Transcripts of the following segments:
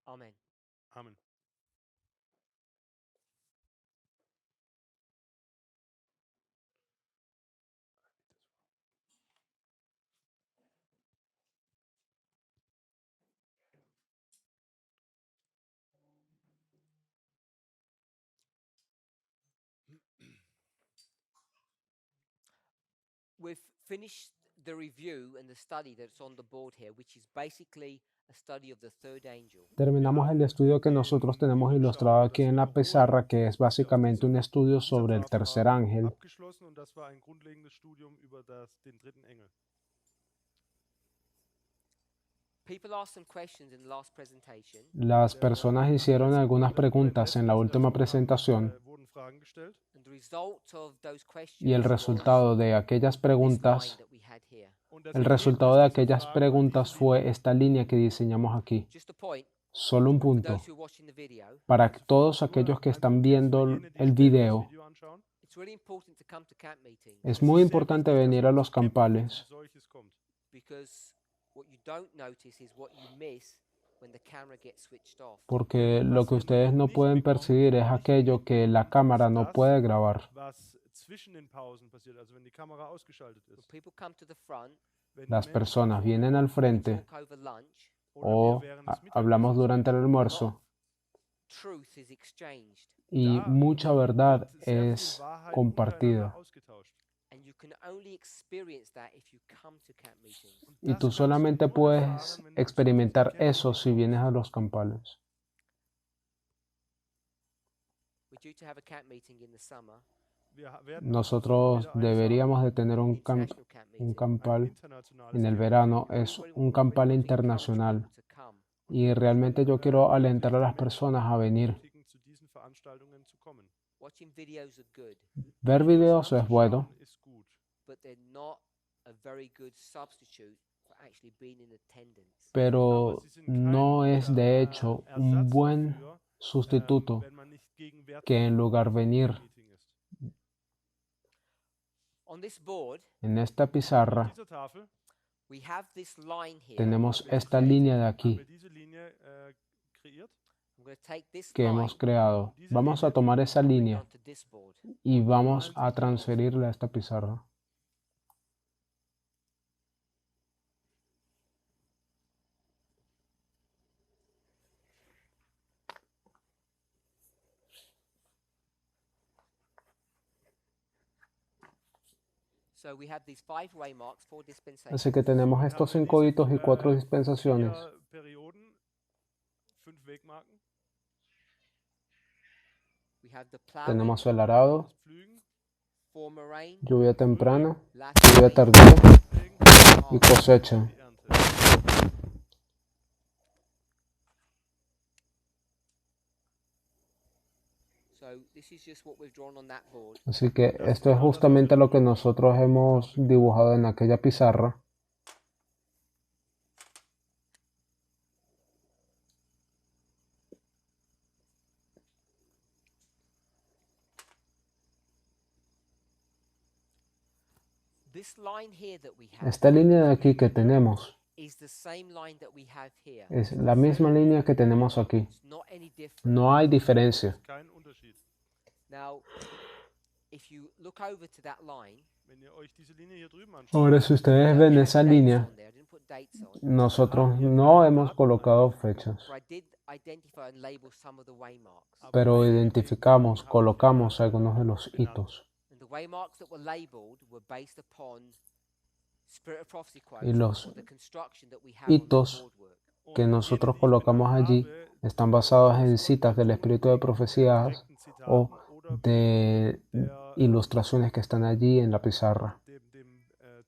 Amen. Amen. We've finished the review and the study that's on the board here, which is basically a study of the third angel. Terminamos el estudio que nosotros tenemos ilustrado aquí en la pizarra, que es básicamente un estudio sobre el tercer ángel. Abgeschlossen, und das war ein grundlegendes Studium über den dritten Engel. People asked some questions in the last presentation. Las personas hicieron algunas preguntas en la última presentación Wurden Fragen gestellt. And the result of those questions y el resultado de aquellas was this line preguntas, that we had here. Und das el Ergebnis resultado de dieser aquellas Fragen war preguntas diese fue Linie. esta línea que diseñamos aquí. Just a point Solo un for punto. those who are watching the video. Para todos Nur aquellos que ein están Punkt jetzt für viendo jene, die el später das video, Video anschauen. It's really important to come to camp meetings es Es muy ist sehr importante wichtig, dass venir man a los zu Camp-Meetings campales, als solches kommt. because what you don't notice is what you miss when the camera gets switched off. porque lo que ustedes no pueden percibir es aquello que la cámara no puede grabar. Was zwischen den Pausen passiert, also wenn die Kamera ausgeschaltet When ist. people come to the front Wenn die Las Menschen personas vor vienen mir al or frente talk over lunch, oder o wir während des hablamos Mittagessens durante el reden, almuerzo truth is exchanged, y da mucha verdad wird sehr viel es Wahrheit compartida. untereinander ausgetauscht. and you can only experience that if you come to camp meetings. Und Y das tú kannst du solamente nur puedes erfahren, wenn du zu experimentar diesen eso si Camp-Meetings vienes a kommst. los campales. We're due to have a camp meeting in the summer, Wir werden im Nosotros Sommer wieder eins deberíamos haben, de tener un international camp un meeting. ein campal internationales en el Camp-Meeting. verano, I es really un campal want to encourage internacional. people to come. Und Y wir realmente möchten, yo quiero alentar a wirklich las die Menschen personas a venir. ermutigen, zu diesen Veranstaltungen zu kommen. Watching videos are good, Ver videos es bueno, anzuschauen ist gut, but they're not a very good substitute for actually being in attendance. pero aber sie sind kein no es guter, de hecho un Ersatz buen dafür, sustituto wenn man nicht gegenwärtig que en lugar im venir. Meeting ist. On this board, En esta Auf pizarra dieser Tafel we have this line here. tenemos haben wir esta diese- línea de haben aquí wir diese Linie kreiert. I'm going to take this que line hemos creado. Diese Vamos a Linie tomar esa and bring it línea onto this board. y vamos a transferirla a esta pizarra. So we have these 5 waymarks, 4 dispensations. Así que tenemos Wir estos haben 5 diese, hitos y 4 dispensaciones. 4 Perioden, 5 Wegmarken. We have the plowing, Tenemos el arado, Das Pflügen, former rain, lluvia temprana, latter lluvia rain, tardía Regen, y cosecha. die Ernte. So this is just what we've drawn on that board. Así que esto es justamente lo que nosotros hemos dibujado en aquella pizarra. This line here that we have Esta línea de aquí que tenemos is the same line that we have here. es la misma línea que tenemos aquí. It's not any different. No hay diferencia. Kein Unterschied. Now, if you look over to that line, Wenn ihr euch diese Linie hier drüben anschaut, Ahora, si ustedes ven esa dates línea, on there. I didn't put dates on, nosotros no hemos colocado fechas, but I did identify and label some of the waymarks. pero identificamos, colocamos algunos de los hitos. And the waymarks that were labeled were based upon Spirit of Prophecy Y quotes los or the construction that we have on the hitos boardwork. que nosotros colocamos allí están basados en citas del Espíritu de Profecías o de ilustraciones que están allí en la pizarra. dem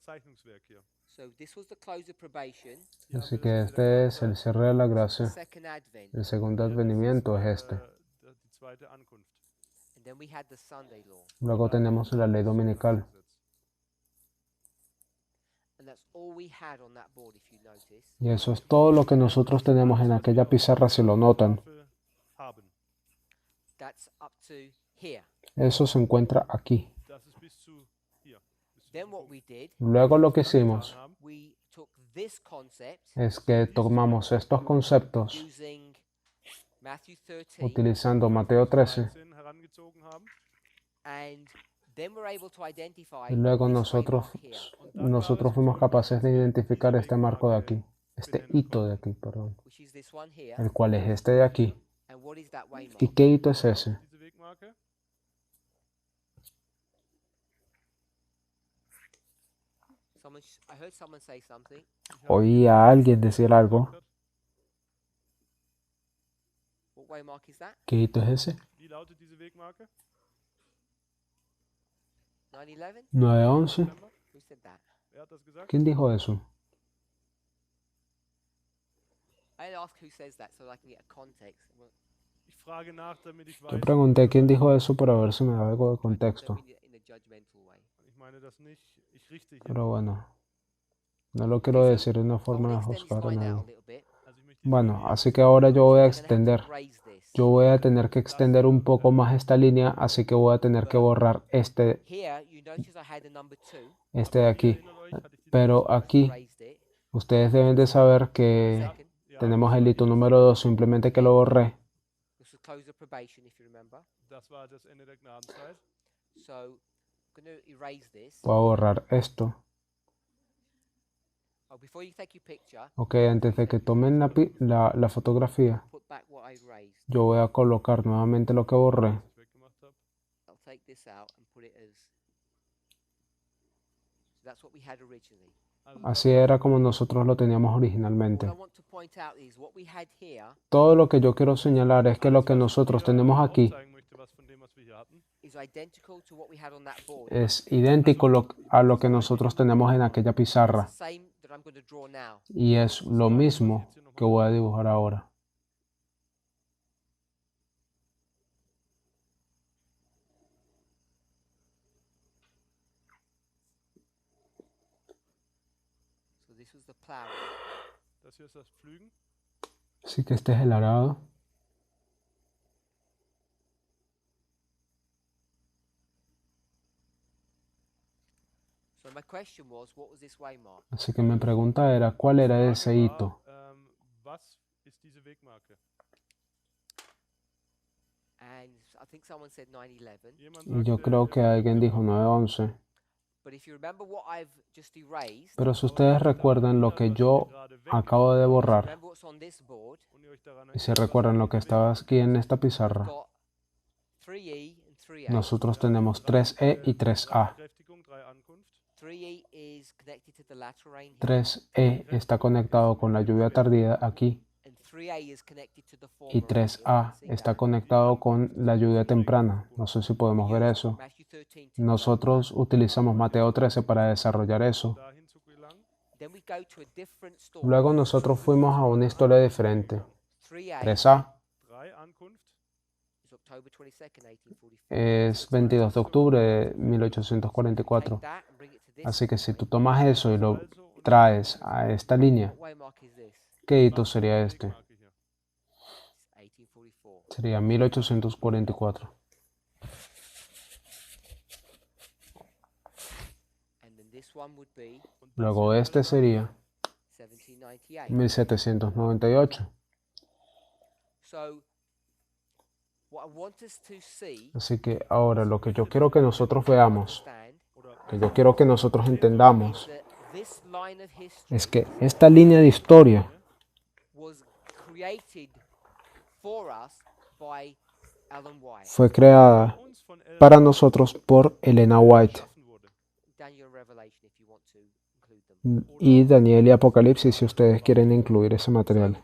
Zeichnungswerk hier. So this was the close of probation, Así que este es el cierre de la gracia. second advent, El segundo advenimiento es este. Die zweite Ankunft. and then we had the Sunday law. Luego tenemos la ley dominical. And that's all we had on that board, if you notice. Y eso es todo lo que nosotros tenemos en aquella pizarra, si lo notan. Tafel haben. That's up to here. Eso se encuentra aquí. Das ist bis zu hier. Bis zu Then diesem what Punkt. we did, Luego lo que hicimos Haben, we took this concept es que tomamos estos conceptos using Matthew 13, utilizando Mateo 13, 13 herangezogen haben. and then we're able to identify y luego this nosotros waymark here, nosotros fuimos capaces de identificar este marco de aquí, este hito de aquí, perdón, which is this one here. el cual es este de aquí. And what is that waymark? ¿Y qué hito es ese? Diese Wegmarke. I heard someone say something. Oí a alguien decir algo. What waymark is that? ¿Qué hito es ese? Wie lautet diese Wegmarke? 9/11? 9/11. September? Who said that? Wer hat das gesagt? ¿Quién dijo eso? I ask who says that so I can get a context. Well, Ich frage nach, damit ich Yo weiß. pregunté quién dijo eso para ver si me da algo de contexto. don't mean it in a judgmental way. Ich meine das nicht. Ich richte hier. Pero bueno, no lo quiero decir de una I want forma to de extend this juzgar a line out a nadie. little bit. Also ich möchte diese Bueno, Linie así que ahora yo voy a I'm gonna have to extender. erase this. Yo voy a tener que extender un poco más esta línea, así que voy a tener que borrar este Here, you notice I had a number 2. de aquí. erinnert euch, hatte ich die Pero aquí Erased it. ustedes deben de saber que Second, Ja, tenemos el hito número 2, simplemente que lo borré. this was close of probation, if you remember. das war das Ende der Gnadenzeit. So, I'm going to erase this. Voy a borrar esto. Oh, before you take your picture, Ok, antes de que tomen la fotografía, put back what I erased. yo voy a colocar nuevamente lo que borré. Was ich weggemacht habe. I'll take this out and put it as. So that's what we had originally. Also Así era como nosotros lo teníamos What originalmente. I want to point out is what we had here Todo lo que yo quiero señalar es que lo que nosotros tenemos aquí aufzeigen möchte, was von dem, was wir hier hatten, is identical to what we had on that board. es idéntico a lo que nosotros tenemos en aquella It's the pizarra. same that I'm going to draw now. Y es lo mismo que voy a dibujar ahora. So this was the plow. das hier ist das Pflügen. Así que este es el arado. So my question was, what was this waymark? Así que mi pregunta era, ¿cuál era ese Frage hito? war, was ist diese Wegmarke? And I think someone said 9/11. Jemand Y yo sagte, creo que alguien dijo 9/11. But if you remember what I've just erased, Pero si ustedes recuerdan lo que yo acabo de borrar, remember what's on this board, und ihr euch daran y si erinnert, recuerdan lo que estaba aquí en esta we've pizarra, got 3E and 3A. nosotros tenemos 3E y 3A. Bekräftigung, 3 Ankunft. 3E is connected to the latter rain here, 3E está conectado con la lluvia tardía aquí and 3A is connected to the y former rain. 3A See está that? conectado con la lluvia temprana. No sé si podemos ver eso. Matthew 13 to Nosotros utilizamos Mateo 13 para desarrollar eso. Dahin zu gelangen. Then we go to a different story. Luego nosotros fuimos a una historia diferente. 3A 3A 3 Ankunft. is October 22nd, 1844. es 22 de octubre de 1844. Take that and bring it to this. Así que si tú tomas eso y lo traes a esta línea, What waymark is this? ¿qué hito sería este? Wegmarke hier. It's 1844. Sería 1844. And then this one would be Und das Luego hier este sería 1798. 1798. So, what I want us to see, Así que ahora lo que yo quiero que nosotros veamos, understand, oder que yo quiero que nosotros entendamos, that this line of history es que esta línea de historia was created for us by Alan White. fue creada uns von Ellen para nosotros por Elena White geschaffen wurde. Daniel and Revelation, if you want to include them. y Daniel y Apocalipsis si ustedes quieren incluir ese material.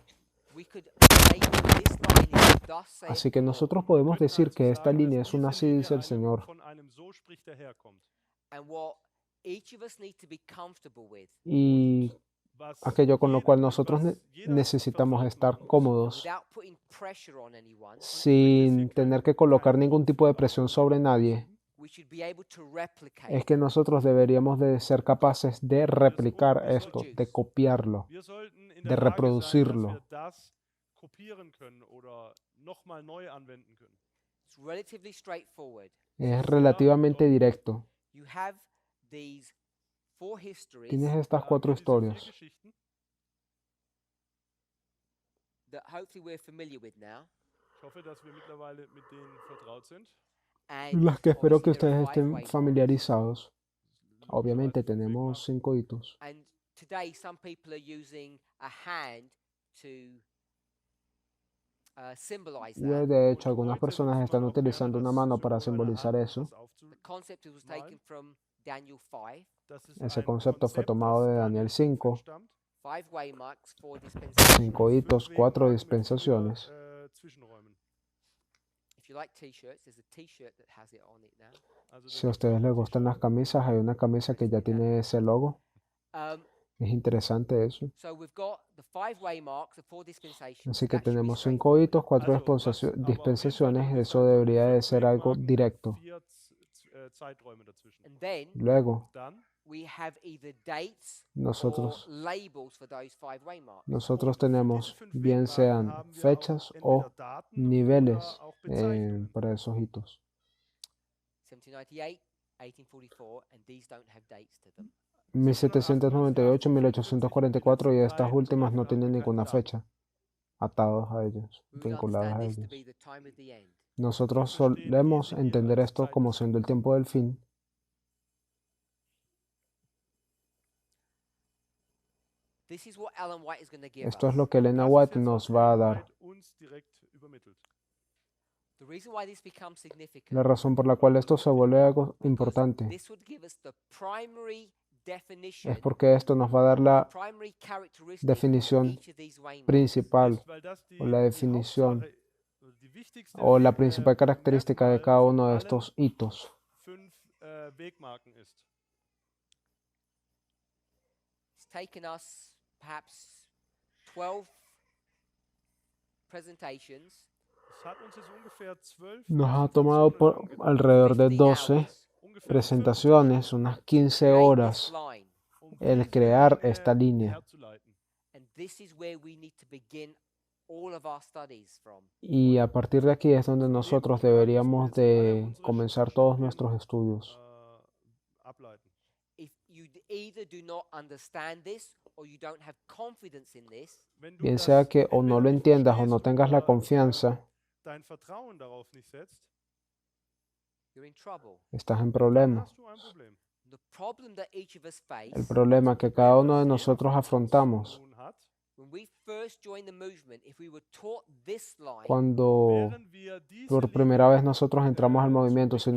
We could say that this line is thus saith Así que the Lord. nosotros podemos Wir können decir also que esta sagen, línea dass es una diese así Linie dice el Señor. von einem so spricht der Herr kommt. And what each of us need to be comfortable with, Y Was aquello con lo cual jeder- nosotros was jeder necesitamos verfolgen estar muss. cómodos without putting pressure on anyone, sin tener que colocar ningún tipo de presión sobre nadie, we should be able to replicate es que nosotros deberíamos de ser capaces de replicar esto, de copiarlo. Wir sollten in de der Lage sein, reproducirlo. dass wir das kopieren können oder nochmal neu anwenden können. It's relatively straightforward. Es relativamente directo. You have these four histories Tienes estas Wir haben 4 hier diese 4 historias Geschichten, that hopefully we're familiar with now. Ich hoffe, dass wir mittlerweile mit denen vertraut sind. And las que espero que obviously there ustedes are 5 estén way marks. familiarizados. Obviamente Logischerweise 5 tenemos Wegmarken. 5 hitos. And today some people are using a hand to symbolize Y that. de hecho Und algunas heute personas nutzt man están auch gerne utilizando una das mano para Symbol einer simbolizar Hand, eso. das The concept was taken from Daniel 5. Das ist Ese ein concepto fue Konzept, tomado das de Daniel Daniel 5 5, entstammt. 5 way marks, 4 dispensations. 5 hitos, 4 Wegmarken mit dispensaciones. 4 Zwischenräumen. If you like t-shirts, there's a t-shirt that has it on it now. Also Si a da ustedes gibt's les auch gustan las T-Shirts. camisas, hay una camisa que ya tiene ese logo. Um, Es interesante eso. so we've got the 5 way marks, the 4 dispensations. Así so que that should be tenemos 5 straightforward. hitos, 4 Also, was aber auf jeden Fall dispensaciones. deutlich Eso sein debería sollte, de 5 ser algo Wegmarken, directo. 4 Zeiträume dazwischen. And then Luego, Dann we have either dates or nosotros labels for those 5 way marks. Nosotros und für diese tenemos 5 bien Wegmarken sean haben wir auch fechas entweder o Daten niveles oder auch Bezeichnungen. para esos hitos. 1798, 1844, and these don't have dates to them. 1798, 1844 y estas letzten últimas no drei tienen haben ninguna keine fecha atados a ellos, We would vinculadas understand a this to ellos. be the time of the end. Nosotros solemos entender esto como siendo el tiempo del fin. This is what Ellen White is going to give Esto es us. lo que Elena Das ist White jetzt, nos was va a Ellen dar. White uns direkt übermittelt. The reason why this becomes significant La razón por la cual esto se vuelve algo because importante this would give us the primary definition, es porque esto nos va a dar la primary characteristic definición of each of these way marks. principal Ist, weil das o la definición Hauptsache, die wichtigste o la principal característica de Merkmal cada uno de von estos allen hitos. 5 Wegmarken ist. It's taken us perhaps 12 presentations, Es hat uns jetzt ungefähr 12 Nos ha tomado por Präsentationen alrededor de 15 12 hours, ungefähr presentaciones, unas 15 create this horas, line. el diese crear Linie esta línea. herzuleiten. And this is where we need to begin all of our studies from. Y a partir de aquí es donde nosotros deberíamos de comenzar todos nuestros estudios. Ableiten. If you either do not understand this or you don't have confidence in this, Wenn du Bien das sea que o no entweder lo nicht entiendas o verstehst no tengas la oder, confianza, dein Vertrauen darauf nicht setzt, you're in trouble. estás en dann problemas. hast du ein Problem. The problem that each of us face El problema que cada uno de Das jeder nosotros von uns afrontamos nun hat, when we first joined the movement, if we were taught this line, cuando während wir diese por Linie primera vez nosotros entramos al movimiento, si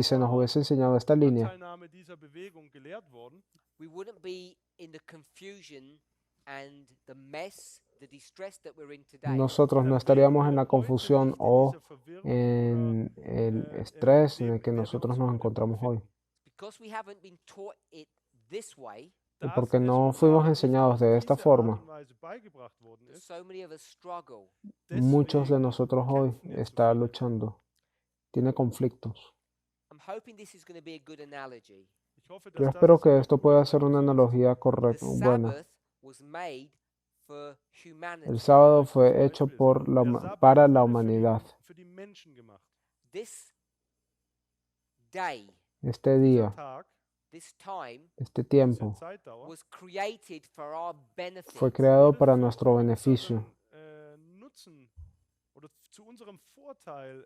se nos hubiese enseñado esta línea, Anteilnahme dieser Bewegung gelehrt worden, we wouldn't be in the confusion and the mess, the distress that we're in today. nosotros no dann estaríamos wären en wir la heute confusión nicht in o dieser Verwirrung en oder, el in estrés en dem, el que in der wir nosotros uns nos heute encontramos hoy. befinden. Because we haven't been taught it this way, Y Da porque es no uns fuimos aber nicht enseñados de auf esta diese Art forma, und Weise beigebracht worden ist, so many of us struggle. muchos de deswegen nosotros hoy kämpfen jetzt so está viele. luchando, tiene conflictos. I'm hoping this is going to be a good analogy. Ich hoffe, Yo dass das espero jetzt que eine esto gute pueda ser una Analyse ist. analogía The correcta, buena. Sabbath was made for humanity. El sábado Das fue Beispiel hecho ist, por der Sabbat para la wurde humanidad. für die Menschen gemacht. This day, Este Dieser día, Ah. Tag, this time, este diese tiempo, Zeitdauer, was created for our benefit. fue creado wurde para für nuestro unseren, beneficio. Nutzen oder zu unserem Vorteil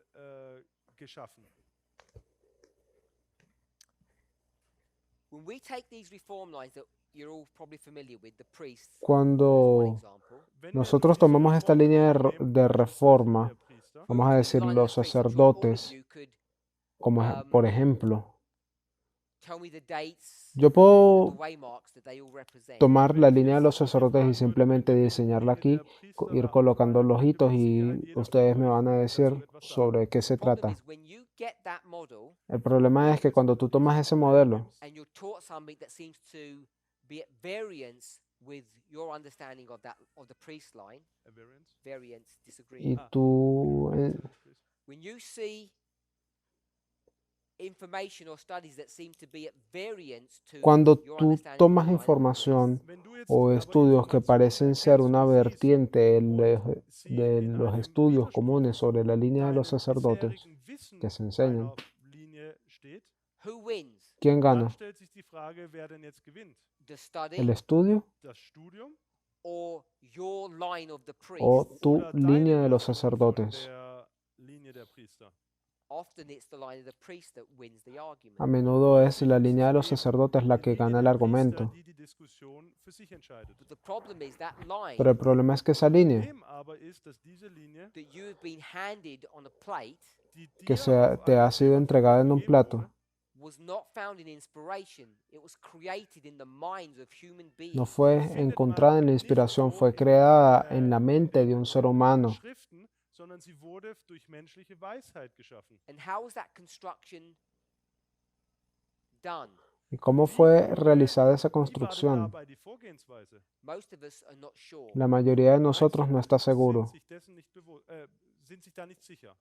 geschaffen. When we take these reform lines that you're all probably familiar with, the priests, as one Cuando example, Wenn wir nosotros diese tomamos esta línea Reformlinie nehmen, de beispielsweise reforma, der Priester, vamos a who decir could line los the priests? I'm sure all of sacerdotes, you could como por ejemplo, tell me the dates, yo the puedo waymarks that they all represent. tomar la wenn ich línea de jetzt los Sie sacerdotes y fragen würde, simplemente welche diseñarla Linie aquí, der Priester ir nach colocando Befreiung los hitos mit y Sicherheit jeder von ustedes me euch van a dazu decir etwas sagen. sobre qué se Problem trata. is when you get that model El problema es que cuando tú tomas ese modelo and you're taught something that seems to be at variance with your understanding of that of the priest line, variance, y disagreement. tú When you see information or studies that seem to be at variance to cuando your tú understanding of tomas the line, información Wenn du jetzt o aber estudios que Informationen parecen ser erkennst una und siehst vertiente und sie de in los einem estudios Widerspruch comunes sobre la línea de los deinem sacerdotes bisherigen Wissen que se enseñan, einer Linie steht, who wins? ¿quién dann gana? stellt sich die Frage, wer denn jetzt gewinnt. The study ¿El estudio Das Studium or your line of the o priest. tu Oder línea deine de los Version von sacerdotes. der Linie der Priester. Often it's the line of the priest that wins the A argument. menudo es la Häufig ist línea de es los eben sacerdotes la die que Linie gana el der Priester, argumento. die die Diskussion für sich entscheidet. But the problem is that Pero line el problema es que esa Das línea Problem aber ist, dass diese Linie, that you have been handed on a plate die que dir auf te ha einem sido entregada en un gegeben plato wurde, was not found in inspiration. It was created in the minds of human no beings. fue findet encontrada en man la nicht inspiración, so fue in creada en den, la mente de un ser humano. Schriften, sondern sie wurde durch menschliche Weisheit geschaffen. And how was that construction done? ¿Y cómo Wie fue wurde- realizada esa Wie war denn construcción? dabei die Vorgehensweise? Most of us are not sure. La mayoría de Die nosotros no meisten está seguro. sind sich da nicht sicher.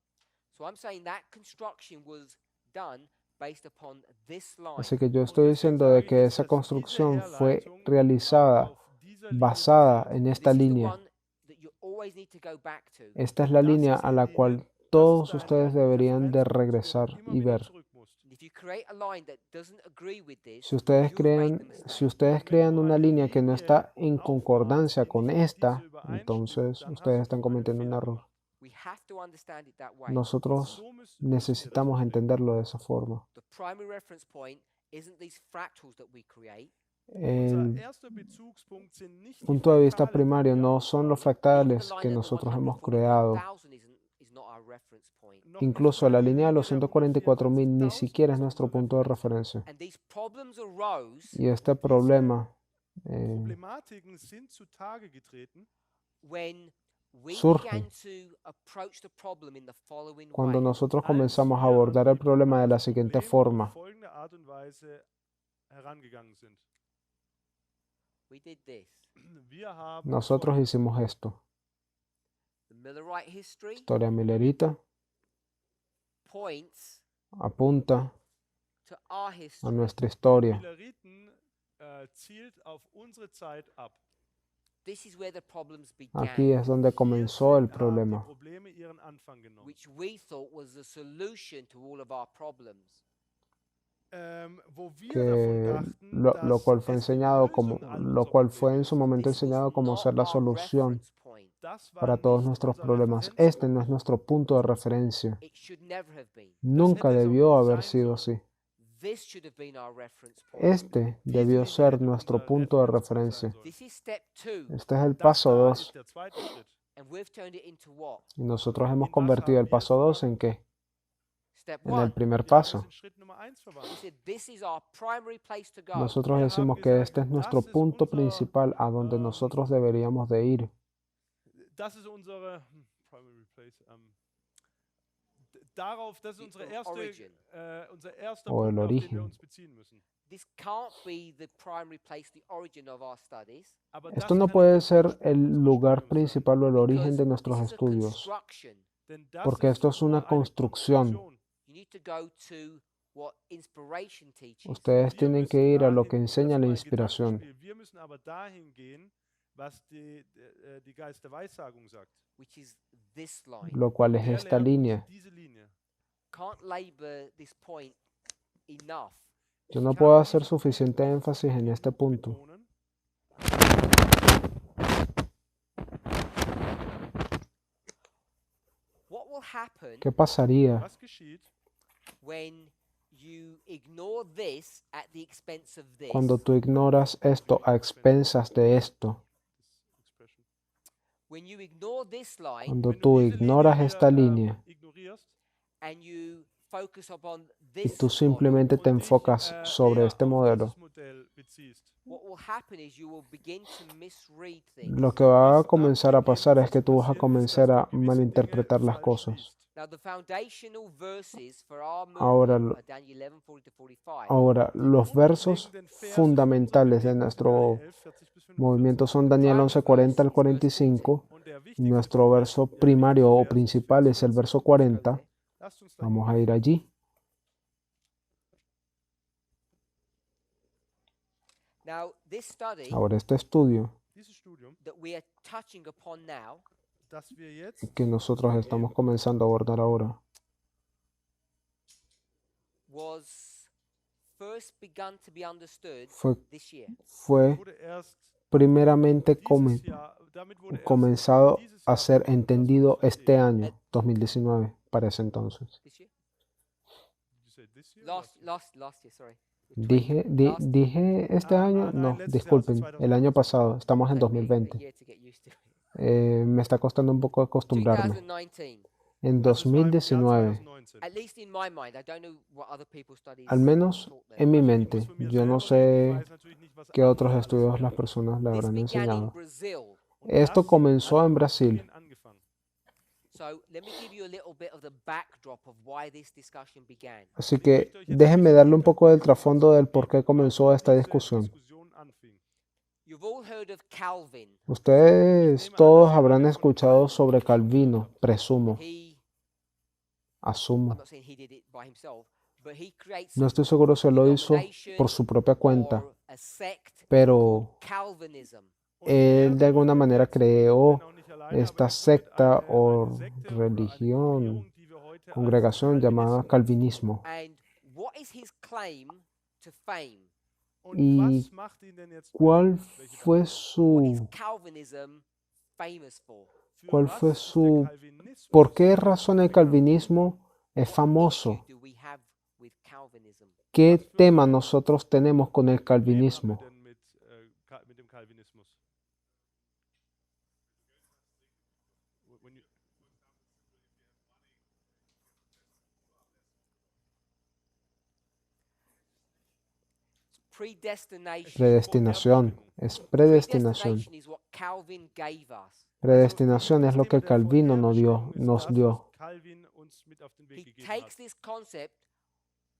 So I'm saying that construction was done based upon this line. Así que yo Und estoy deswegen diciendo sage de ich que jetzt, esa dass diese construcción fue Herleitung realizada auf dieser Linie basada basiert. en This esta is the línea. one that you always need to go back to. Esta es la Das línea ist a die la Linie, cual das todos ist ustedes dein deberían de Referenzpunkt, zu dem du regresar immer y wieder ver. zurück musst. And if you create a line that doesn't agree with this, Si ustedes you've made the crean, mistake. si ustedes Und wenn crean du una eine línea que no Linie está en aufbaust, concordancia die con nicht mit esta, dieser übereinstimmt, entonces dann hast ustedes du están einen cometiendo un Fehler error. gemacht. We have to understand it that way. Nosotros So müsst ihr das necesitamos verstehen. entenderlo de esa forma. The primary reference point isn't these fractals that we create. Unser El erster Bezugspunkt sind nicht die punto de vista Fraktale, die primario wir no son los ausgraben. Even the fractales line que of the nosotros hemos creado. 144,000 is not our reference point. Noch Incluso nicht la mal die línea de Linie los der 144.000 ni 144.000 siquiera es ist nuestro unsere punto de Referenz. referencia. And these problems arose Y este Diese problema Problematiken sind zutage getreten, when we surge began to approach the problem in the following cuando way. nosotros als comenzamos a wir abordar el problema de an la das siguiente Problem forma. auf folgende Art und Weise herangegangen sind. We did this. Wir haben Nosotros Folgendes hicimos gemacht. esto. The Millerite history Historia millerita points apunta to our a history. nuestra historia. Milleriten zielt auf unsere Zeit ab. This is where the problems Aquí began, es donde comenzó el Haben die problema, Probleme ihren Anfang genommen. which we thought was the solution to all of our problems. Wo wir que davon dachten, lo dass cual fue es die enseñado como, Lösung all lo unserer cual fue Probleme en su ist. momento This was enseñado como not ser la our solución reference point. Das war para todos nicht nuestros unser problemas. Este no Referenzpunkt. es nuestro punto de referencia. It should never have been. Nunca hätte so debió nie haber sein sido sollen. así. This should have been our reference point. Este Diese debió Linie ser hätte nuestro unser punto de Referenzpunkt sein referencia. sollen. This is step 2, Este es el Das paso da 2 ist der zweite Schritt. and we've turned it into what? y nosotros hemos ¿En was convertido haben el wir es paso 2 verwandelt? en qué? Step En el 1. primer Wir haben es paso. in Schritt Nummer 1 We verwandelt. said this is our primary place to go. Nosotros Wir decimos haben que gesagt, este es nuestro das ist punto unser, principal a donde nosotros deberíamos de ir. Das ist unsere primary place. Das ist The unsere erste, origin. unser erster O el Punkt, auf den wir origen. uns beziehen müssen. This can't be the primary place, the origin of our studies, Aber Esto das no kann puede nicht ser der Ursprung el unseres lugar Studiums sein. principal o el origen because de this nuestros is a estudios, construction. Denn das porque ist esto es nur una eine construcción. Konstruktion. You need to go to what inspiration teaches. Ustedes Wir tienen que müssen ir a lo dahin, que das enseña ist la mein inspiración, Gedankenspiel. Wir müssen aber dahin gehen, was die Geist der Weissagung sagt. Which is this line. lo cual es Der esta lehrt uns línea. diese Linie. Can't labor this point enough. Yo no Ich puedo kann hacer diesen Punkt suficiente nicht énfasis en genug este punto. betonen. What will happen ¿Qué pasaría Was geschieht, when you ignore this at the expense of this? cuando tú ignoras esto a expensas de esto? Expression. When you ignore this line Cuando Wenn du tú diese ignoras Linie esta wieder, línea ignorierst and you focus upon y this tú model, simplemente te und dich, enfocas sobre eher este auf modelo, dieses Modell beziehst, what will happen is you will begin to misread things. lo que va a dann comenzar a beginnt pasar es es que zu tú vas a passieren, ist, comenzar dass a du gewisse malinterpretar Dinge las falsch cosas. liest. Now, the foundational verses for our Ahora, movement are Daniel 11:40-45. Ahora, los versos Grundlegenden Verse für unser fundamentales de Begegnung sind nuestro Daniel 11, 40-45. movimiento son Daniel 11:40 al 45 Und der y wichtigste nuestro verso primario o principal es el verso 40. Lasst uns dahin Vamos a gehen. ir allí. Now, this study Ahora, este estudio Dieses Studium, that we are touching upon now das wir jetzt que nosotros estamos comenzando a abordar ahora was first begun to be understood fue, this year. fue wurde erst primeramente Dieses Jahr, damit wurde erst comenzado dieses a Jahr ser wurde das entendido este año, At 2019, para ese entonces. this year? You said this year or last year? Last year, sorry. Dije este año, nein, no, letztes Jahr, also disculpen, el año 2019. pasado, estamos en Take me a 2020. year to get used to it. Me está costando un poco acostumbrarme. 2019. En Das war im Jahr 2019, 2019. At least in my mind, I don't know what other people's studies al menos taught them. en mi Also ich muss mente, von mir yo no selber reden, ich sé weiß natürlich nicht, was qué andere otros alles estudios las lehren. personas le This habrán began in enseñado. Brazil. Und Esto das comenzó hat en in Brasil. Brasilien angefangen. So let me give you a little bit of the backdrop of why this discussion began. Así que déjenme darle un poco del trasfondo del por qué comenzó esta discusión. Diskussion anfing. You've all heard of Calvin. Ustedes todos habrán escuchado sobre Calvino, presumo, He, I'm asumo. not saying he did it by himself, but he creates No a estoy seguro si lo hizo por su propia cuenta, or a sect pero Calvinism. él de alguna manera creó Wenn auch nicht alleine, aber esta er gründet secta eine o Sekte oder eine religión, Gruppierung, die wir heute als congregación llamada Calvinismus. Calvinismo. And what is his claim to fame? Und ¿Y was macht ihn denn jetzt cuál berühmt? Welche fue What is su, Calvinism famous for? Für cuál was fue ist der su, Calvinismus por qué razón el calvinismo es What famoso? issue do we have with Calvinism? ¿Qué tema nosotros tenemos con el Problem haben wir calvinismo? denn mit dem Calvinismus? When you- Predestination. Predestinación, es predestinación. Predestination is what Calvin gave us. Predestinación es lo que das Thema der Calvino nos Vorherbestimmung ist das, dio. was Calvin uns mit auf den Weg He gegeben hat. takes this concept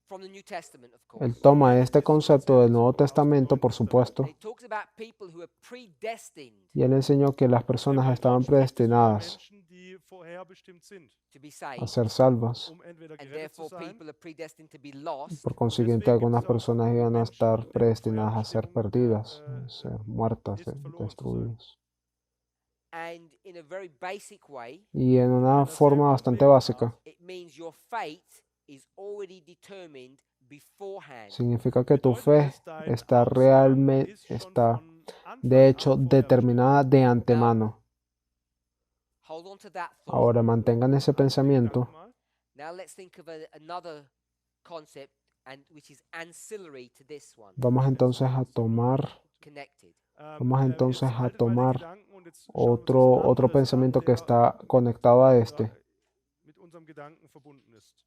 from the New Testament, of Él course. toma este concepto del Nuevo Testamento, por supuesto, And it talks about people who are predestined y él enseñó que las personas estaban predestinadas Menschen, die vorherbestimmt sind, to be a saved, ser salvas. entweder and gerettet zu therefore sein. people are predestined to be lost. Por consiguiente, algunas personas iban a estar predestinadas a ser perdidas, a ser muertas, destruidas. And in a very basic way, Y en una forma bastante básica, it means your fate is already determined beforehand. significa que tu fe está realmente, está de hecho determinada de antemano. Hold on to that thought. Ahora mantengan ese pensamiento. Now let's think of another concept which is ancillary to this one, Vamos entonces a tomar connected. Vamos entonces a tomar otro pensamiento que está conectado a este. mit unserem Gedanken verbunden ist.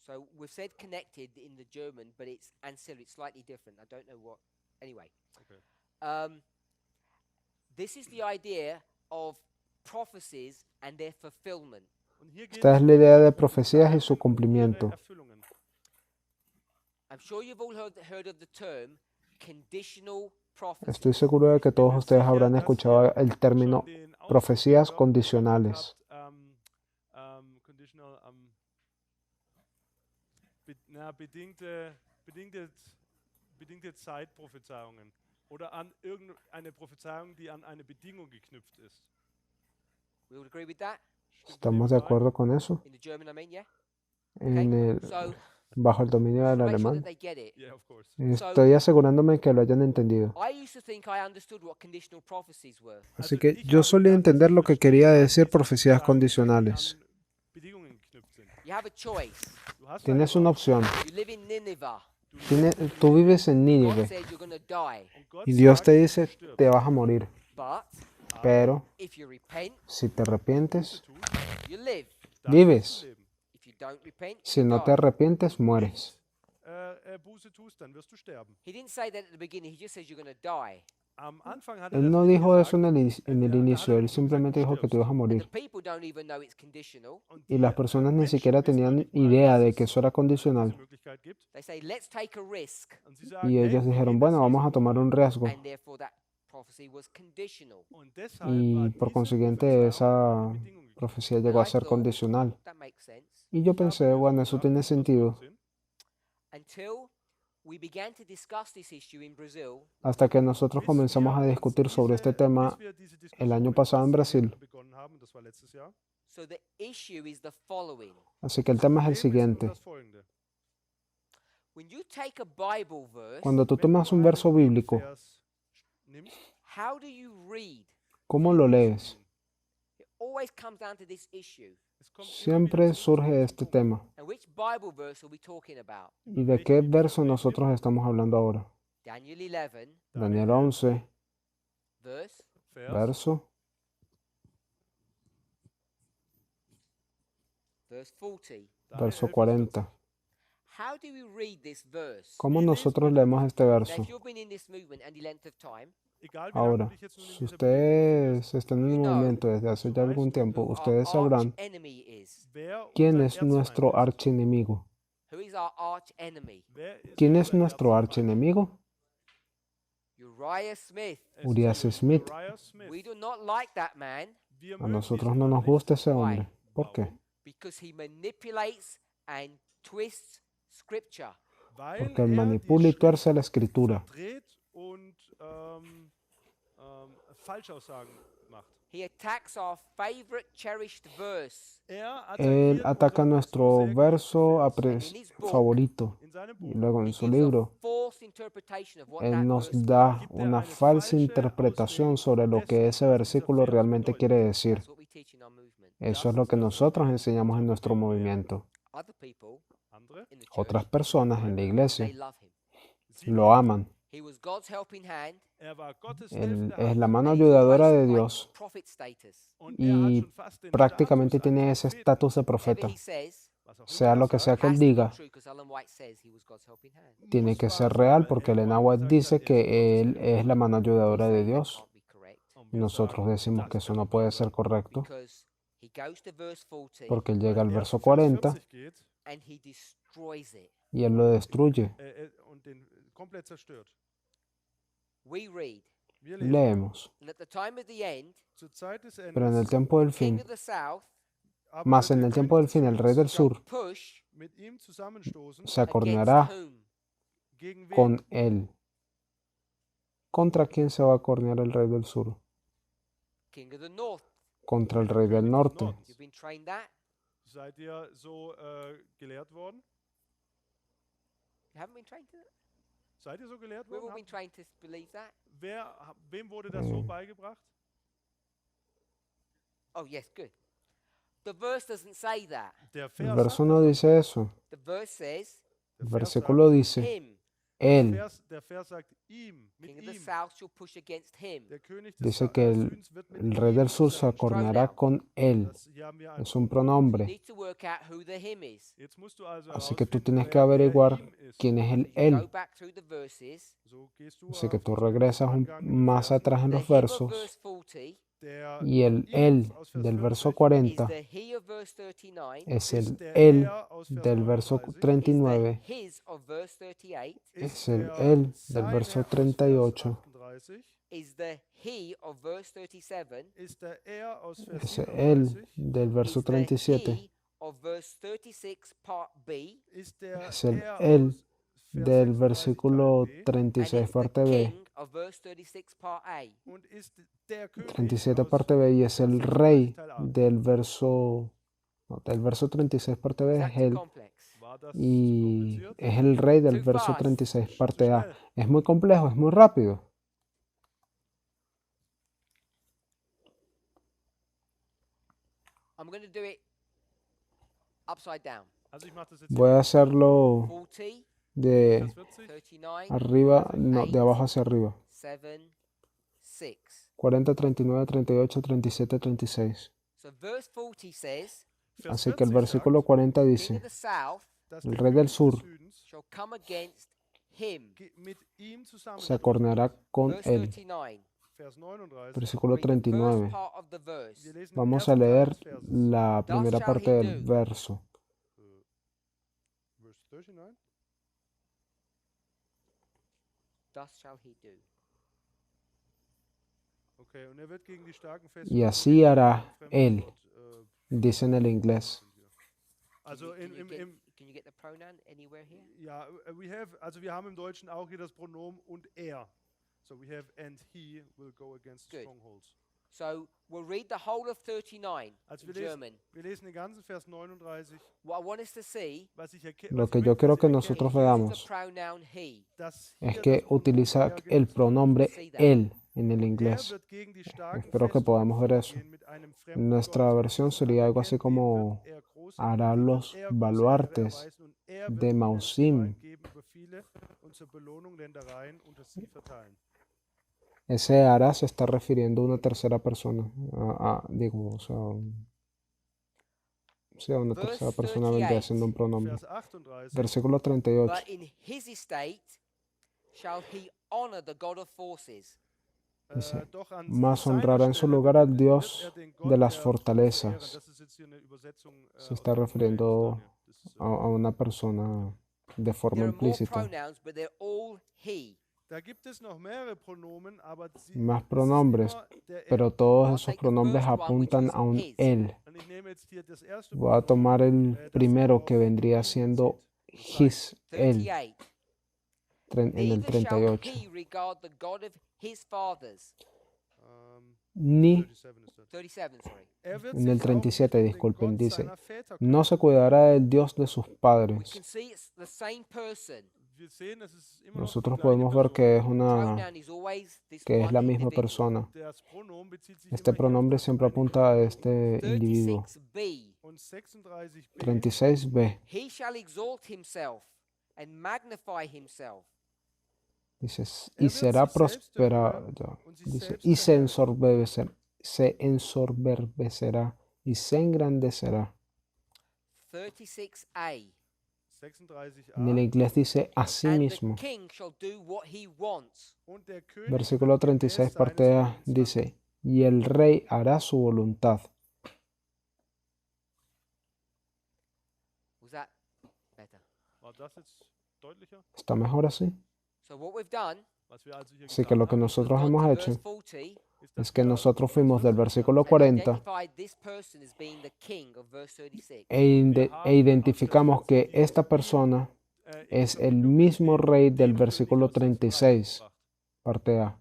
So we've said connected in the German, but it's ancillary. It's slightly different. I don't know what. Anyway, Okay. this is the idea of prophecies and their fulfillment. Und hier geht Esta es es la idea de um profecías y su ihre cumplimiento. Erfüllungen. I'm sure you've all heard of the term conditional prophecy. Estoy seguro de que todos ustedes habrán escuchado el término profecías condicionales. Conditional, bedingte Zeitprophezeiungen oder an irgendeine Prophezeiung, die an eine Bedingung geknüpft ist. We all agree with that? ¿Estamos de acuerdo con eso? In the German, I mean, yeah? En el, So bajo el dominio del make sure alemán. that they get it. Yeah, of course. Estoy asegurándome que lo hayan entendido. I used to think I understood what conditional prophecies were. Así que yo solía entender lo que quería decir profecías condicionales. Bedingungen geknüpft sind. You have a choice. Du hast Tienes eine una Wahl. opción. You live in Nineveh. Tú vives en God Nínive said you're going to die. Und Gott y Dios sagt, te du dice, stirbst. te vas a morir. But Pero if you repent, si te arrepientes, you live. Dann vives. wirst du leben. If you don't repent, Si you no te die. arrepientes, mueres. Buße tust, dann wirst du sterben. He didn't say that at the beginning. He just says you're going to die. Am Anfang hat Él das no nicht dijo gesagt. eso en el inicio, él simplemente dijo que te ibas a And the morir. people don't even know it's conditional. Und Y die, las personas ni Menschen siquiera wissen tenían nicht mal, idea dass de es que eso era diese condicional. Möglichkeit gibt. They say, let's take a risk. Und sie sagen, Y hey, ellos wir dijeron, gehen bueno, das vamos a Risiko. tomar un riesgo. And therefore that prophecy was conditional. Und deshalb Y war por diese consiguiente Prophezeiung esa an eine Bedingung geknüpft. profecía llegó a ser condicional. That makes sense. Y yo Ich habe pensé, mir bueno, so eso gedacht, tiene das macht sentido. Sinn. Until we began to discuss this issue in Brazil Hasta que nosotros Bis comenzamos a wir discutir sobre este bis tema wir diese el Diskussion año in pasado en Brasil. begonnen haben, das war letztes Jahr. So the issue is the following. Así que el tema es el Problem ist nun siguiente. das folgende. When you take a Bible verse, Cuando tú Wenn tomas du un einen verso bíblico, Bibelvers nimmst, How do you read? ¿Cómo lo lees? It always comes down to this issue. Es kommt immer wieder Siempre zurück zu surge diesem este Punkt. tema. And which Bible verse are we talking about? ¿Y de qué verso nosotros estamos hablando ahora? Daniel 11, Daniel 11, verse verso 40. verso 40. How do we read this verse? ¿Cómo nosotros leemos este Now, verso? if you've been in this movement any length of time, Egal wie lange du Ahora, dich jetzt nun in si dieser Bewegung ustedes están en el movimiento desde hace ya algún tiempo, who ustedes our arch sabrán enemy is. wer quién unser es nuestro Erzfeind ist. archienemigo. Who is our arch enemy? Wer ist ¿Quién es unser nuestro Erzfeind? archienemigo? Uriah Smith. Es Uriah Smith. Uriah Smith. We do not like that man Wir A mögen nosotros diesen no Mann nos nicht. gusta ese Why? hombre. ¿Por qué? Warum? because he manipulates and twists scripture. Weil Porque él er manipula y die tuerce la Schrift escritura. verdreht und Falschaussagen macht. He attacks our favorite cherished verse. Él ataca nuestro verso favorito In seinem y Buch luego He en su gives a libro false interpretation of what that Él nos verse da gibt una eine falsa falsche interpretación Auslegung sobre lo que dessen, ese was dieser versículo Vers realmente bedeutet. quiere decir. That's what we teach in our movement. Eso es lo que nosotros enseñamos en nuestro movimiento. Other people Andere, in the church, Otras personas en la they iglesia love him. sie lo aman. He was God's helping hand. war Gottes Él helfende es la Hand mano and he's ayudadora almost de like Dios prophet status. und y hat schon fast den prácticamente Status tiene eines ese Propheten. estatus de Whatever profeta. he says Was auch Sea immer lo que sea sagt, que él has to be diga, true because Ellen White says he was God's helping hand. tiene que muss ser wahr real sein, porque weil Elena Ellen White White dice sagt, er que ist él Gottes es la mano We ayudadora de say that Dios. can't be correct Und Y wir nosotros sagen, decimos das que eso kann no nicht puede wahr ser sein. correcto because he goes to verse 40 porque él llega al Weil er verso zu Vers 40 40 geht, and he destroys it. y él lo destruye. und den komplett zerstört. We read, Wir lesen, Leemos. and at the time of the end, zur Zeit des Pero en el Endes, tiempo del king fin, of the south aber más wird en der el tiempo König del des fin, el rey del Südens shall sur push mit ihm zusammenstoßen, se against acorneará whom? gegen wen? con él. ¿Contra quién se va a acornear el rey del sur? King of the north. Contra el Den rey del König des norte. Nordens. You've been trained that? Seid ihr so gelehrt worden? You haven't been trained to that? Seid ihr so gelehrt We've all worden? been trained to believe that? Wem wurde das so beigebracht? Oh, yes, good. The verse doesn't say that. Der El Vers verso sagt no das dice eso. The verse says, El Der Vers versículo dice, him, él. Der Vers sagt ihm, mit king of the ihm. south, shall push against him. Der König des Dice que el Südens wird mit El ihm rey del sur se zusammenstoßen. acorneará con él. Das hier haben wir ein Es un You pronombre. need to work out who the him is. Jetzt musst du also Así que tú herausfinden, tienes que wer averiguar ihm ist. quién es el You él. go back through the verses. So gehst du Así que auf tú unseren regresas Angang in den más Versen. atrás en The los him of versos verse 40 Der y el ihm él aus Vers del verso 40 is 40 the he of verse 39, es ist el der él er aus Vers del verso 39, is the 39, his of verse 38, es ist el der él del seine verso aus Vers 38, 38, is the he of verse 37, ist der er aus Vers es el 37, del verso is the 37, he of verse 36 part B, ist der es el er él aus Vers del 36 versículo Teil B, 36 and is parte the B, king of verse 36 part A. und ist der König 37 aus parte B y es el 36 rey Teil A. del verso, no, del verso 36 parte B Is es that too él complex? War das zu y kompliziert? es el rey del Too verso fast. 36 Zu parte A. schnell? Es muy complejo, es muy rápido. I'm going to do it upside down. Also ich mache das jetzt Voy a hacerlo 40, de Vers 40, 39, arriba, no, de abajo hacia arriba. 7, 6. 40, 39, 38, 37, 36. So verse 40 says, Vers Así que el 40 versículo sagt, 40 king dice, of the south dass el der rey del König des sur Südens shall come against him. mit ihm zusammen. se acorneará con Verse él. 39. Vers 39. Versículo Read the first 39. part of the verse. Wir lesen den Vamos a ersten Teil leer des Verses. la primera shall parte he del do. verso. Verse 39. Thus shall he do. Okay, und er wird gegen die starken Y así hará él, Fremdenwort, dice en el inglés. also Can you get- im can you get the pronoun anywhere here? ja, wir haben im Deutschen auch hier das Pronomen und er. So we have and he will go against Good. strongholds. So we'll read the whole of 39 Also in German. wir lesen den ganzen Vers 39. What I want us to see Was ich Lo que yo quiero que nosotros is the veamos pronoun he. es que utiliza el pronombre él. en el Er inglés. wird gegen die starken Espero que podamos ver eso. vorgehen mit einem fremden Nuestra Gott. versión sería algo así como Dem wird große hará Dinge los große Ehre baluartes erweisen und er de wird ihnen Mausim. Gewalt geben über viele und zur Belohnung Ländereien unter sie verteilen. Ese hará se está refiriendo a una tercera persona. Digo, o sea, sí, a una tercera Verse persona vendría 38. siendo un pronombre. Vers 38. Versículo 38. But in his estate shall he honor the God of forces. Dice, Doch an mas seiner honrará en su Stelle lugar wird al Dios den de Gott las der fortalezas. ehren. Das ist jetzt hier eine Übersetzung Se aus está dem refiriendo Hebräischen. Das ist, a una persona de forma There are more implícita. pronouns, but they're all he. Da gibt es noch mehrere Pronomen, aber Más es ist pronombres, immer der pero Er. todos I'll esos take the pronombres first one, which apuntan is a un his. él. Und ich nehme jetzt hier das erste Voy a Pronomen, tomar el das primero auf que vendría ihn siendo bezieht. his, él, 38. en el Neither shall 38. he regard the God of his fathers. Ni 37 ist das. 37, sorry. Er wird en el sich auch nicht 37, um den disculpen, Gott dice, seiner Väter no kümmern. se cuidará del Dios de sus We padres. can see it's the same person. Wir sehen, es ist immer noch die Nosotros gleiche podemos ver Person. que es una, Pronoun is always this que es la one misma individual. persona. Das Pronomen bezieht sich Este immer hier auf pronombre das siempre eine apunta a Individuum. este individuo. 36b. Und 36b 36b He shall exalt himself and magnify himself. dice, y será prosperado, dice, y se ensorberbecerá y se engrandecerá. 36a. 36a. En el inglés dice así And the mismo. king shall do what he wants. Und der König Versículo wird gemäß 36 parte seines A Willens dice, y el rey hará su voluntad. Was that better? handeln. War das jetzt deutlicher? ¿Está mejor así? So what we've done Was wir also hier Así que lo que getan haben, is we've nosotros gone hemos to hecho verse 40 ist, dass es que wir nosotros Vers fuimos del 40 versículo and 40 identified this person as being the king of verse 36. e identificamos que esta persona es el mismo rey del versículo 36, parte A.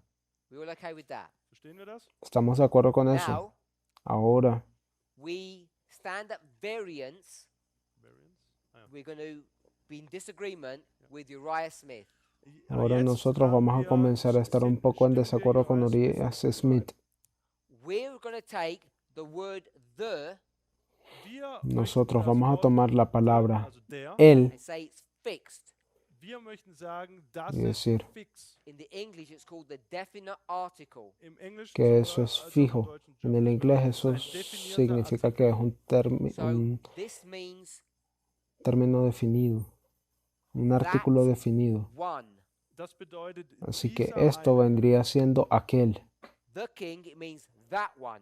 We all okay with that? Verstehen wir das? ¿Estamos de acuerdo con eso? Now Ahora we stand at variance. Variance? We're going to be in disagreement with Uriah Smith. Ahora nosotros vamos a comenzar a estar un poco en desacuerdo con Uriah Smith. We're going to take the word the Nosotros vamos a tomar la palabra also der, él and say it's fixed. wir möchten sagen, das y ist decir fix. In the English, it's called the definite article. Im Englischen que sogar eso es als auch im fijo. Deutschen En el inglés eso ein definierter significa Artikel. que es un So this means término definido, un artículo definido. one. Das bedeutet, Así que dieser esto eine, vendría siendo aquel. The king, it means that one.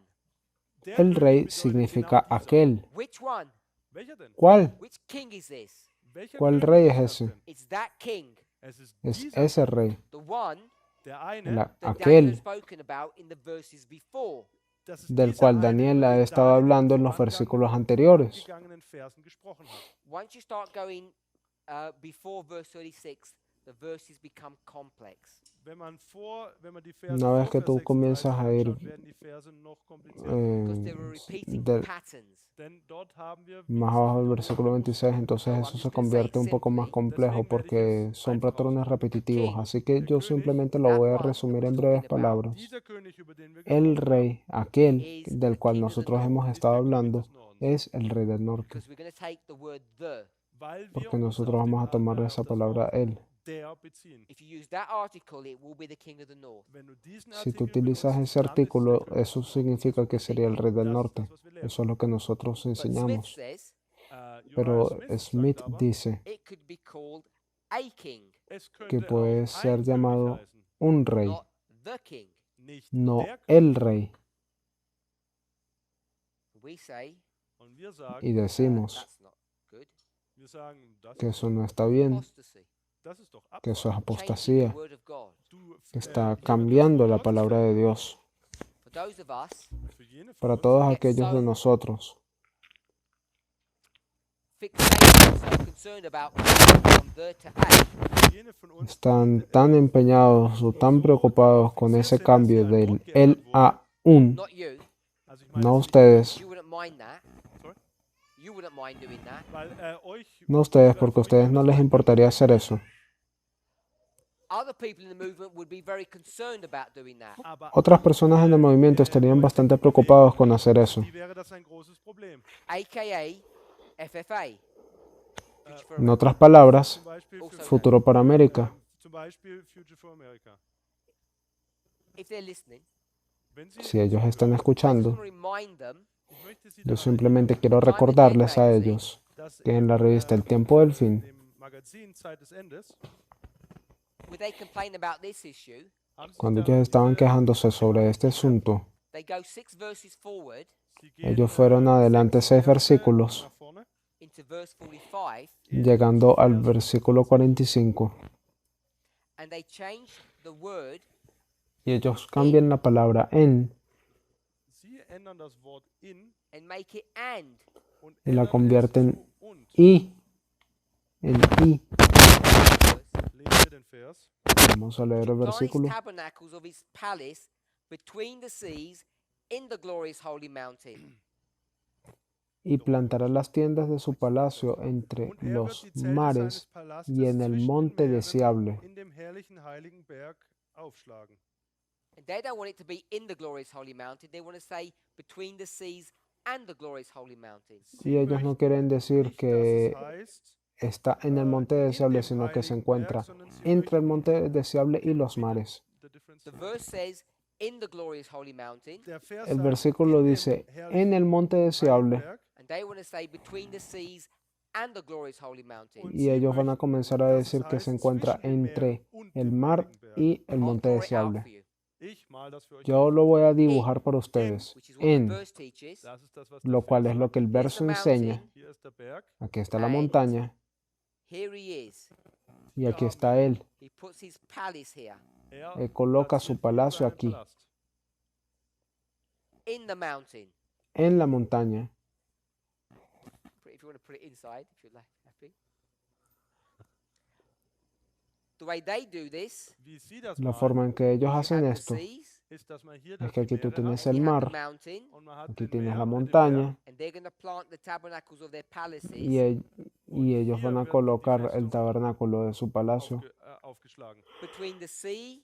der El König rey bedeutet significa genau dieser. aquel. Which one? Welcher denn? ¿Cuál? Which king is this? Welcher ¿Cuál König rey ist es das ese? denn? It's that king. Es ist Es dieser, ese rey, The one der eine, that Daniel aquel has spoken about in the verses before. das ist del dieser cual eine, Daniel über ha den estado Daniel in den hablando en los vorangegangenen- versículos anteriores. vorangegangenen Versen gesprochen hat. Once you start going before verse 36, the verses become complex. Wenn man die Verse Una vez vor que Vers tú 36 comienzas a ir anschaut, werden die Verse noch komplizierter. Because there are repeating del- patterns. Denn dort haben wir más abajo del versículo 26, entonces eso se convierte un poco más complejo porque son patrones repetitivos. Así que yo simplemente lo voy a resumir en breves palabras. Dieser König, über den wir El gesprochen rey, aquel del cual nosotros hemos estado hablando, es el rey del norte. Because we're going to take the word the. haben, weil wir Porque uns nosotros auf den vamos a tomar auf esa das palabra Wort él. der beziehen. If you use that article, it will be the king of the north. Wenn du diesen Si tú Artikel utilizas benutzt, ese dann ist es der artículo, König des eso Nordens. significa que sería el rey del Das ist norte. das, was wir lernen. Eso es lo que nosotros But Smith enseñamos. says Pero Uriah sagt Smith aber, dice it could be called a king, es que könnte puede auch ser ein llamado König heißen, un rey, not the king. nicht no der König. el rey. We say Und wir sagen, Y decimos that's not good. wir sagen, das que ist eso no está bien, Apostasy. Das ist doch que eso es Changing apostasía, the word of God. que está cambiando la palabra de Dios. For those of us, Para todos aquellos de nosotros fixated, so concerned about going from the to a, están tan empeñados o tan preocupados con ese cambio del él a un, not you. no ustedes, You wouldn't mind that. You wouldn't mind doing that. no ustedes, porque a ustedes no les importaría hacer eso. Other people in the movement would be very concerned about doing that. Aber Otras personas en el movimiento estarían bastante preocupados con hacer eso. die wäre das ein großes Problem. AKA FFA. Future for En America. otras palabras, Zum Beispiel Also- futuro para América. zum Beispiel Future for America. If they're listening, Wenn Sie Si ellos están I just escuchando, want to remind them ich möchte Sie yo daran simplemente quiero recordarles a ellos dass que en la revista El Tiempo del Fin, im Magazin Zeit des Endes when they complain about this issue, haben Sie cuando da ellos estaban diese- quejándose sobre este asunto, they go 6 verses forward Sie gehen, ellos fueron adelante 6 Verse versículos, nach vorne, into verse 45, llegando al versículo 45, and they change the word y ellos cambian la palabra en Sie ändern das Wort in and make it and. und y la ändern es convierten zu und. y, en y. Lesen wir den Vers. Vamos a leer el Lies versículo. tabernacles of his palace between the seas in the glorious holy mountain. Y plantará las tiendas de su palacio entre Und wird los die Zelte seines mares Palastes y en el zwischen den monte Meeren deseable. in dem herrlichen heiligen Berg aufschlagen. And they don't want it to be in the glorious holy mountain. They want to say between the seas and the glorious holy mountain. Y ellos no quieren decir Nicht, que dass es heißt, está en el monte deseable, sino que se encuentra entre el monte deseable y los mares. the difference The here. verse says in the glorious holy mountain, Der Vers El sagt, versículo in dem dice, herrlichen en el monte deseable, Berg, and they want to say between the seas and the glorious holy mountain. y ellos van a comenzar a decir que se encuentra entre el mar y el I'll monte draw it out deseable. for you. Ich mal das für euch Yo auf. lo voy a dibujar para ustedes Which is what the en, verse teaches. Das ist das, was der lo cual Vers es lo sagt. que el Here's the verso enseña. mountain. Hier ist der Berg. Aquí está la And- montaña Here he is. y aquí está él. He puts his palace here Coloca su platziert palacio seinen aquí. Palast. in the mountain. En la montaña. If you want to put it inside, if you're happy. The way they do this, Wie Sie das La malen, forma en que ellos you hacen have the esto seas, ist, dass man hier es das que aquí tú Meere tienes hat el you have the mar, mountain, und man hat aquí den tienes Meer, la den Berg. montaña and they're going to plant the tabernacles of their palaces y, y ellos van a colocar el tabernáculo de su palacio Aufgeschlagen. between the sea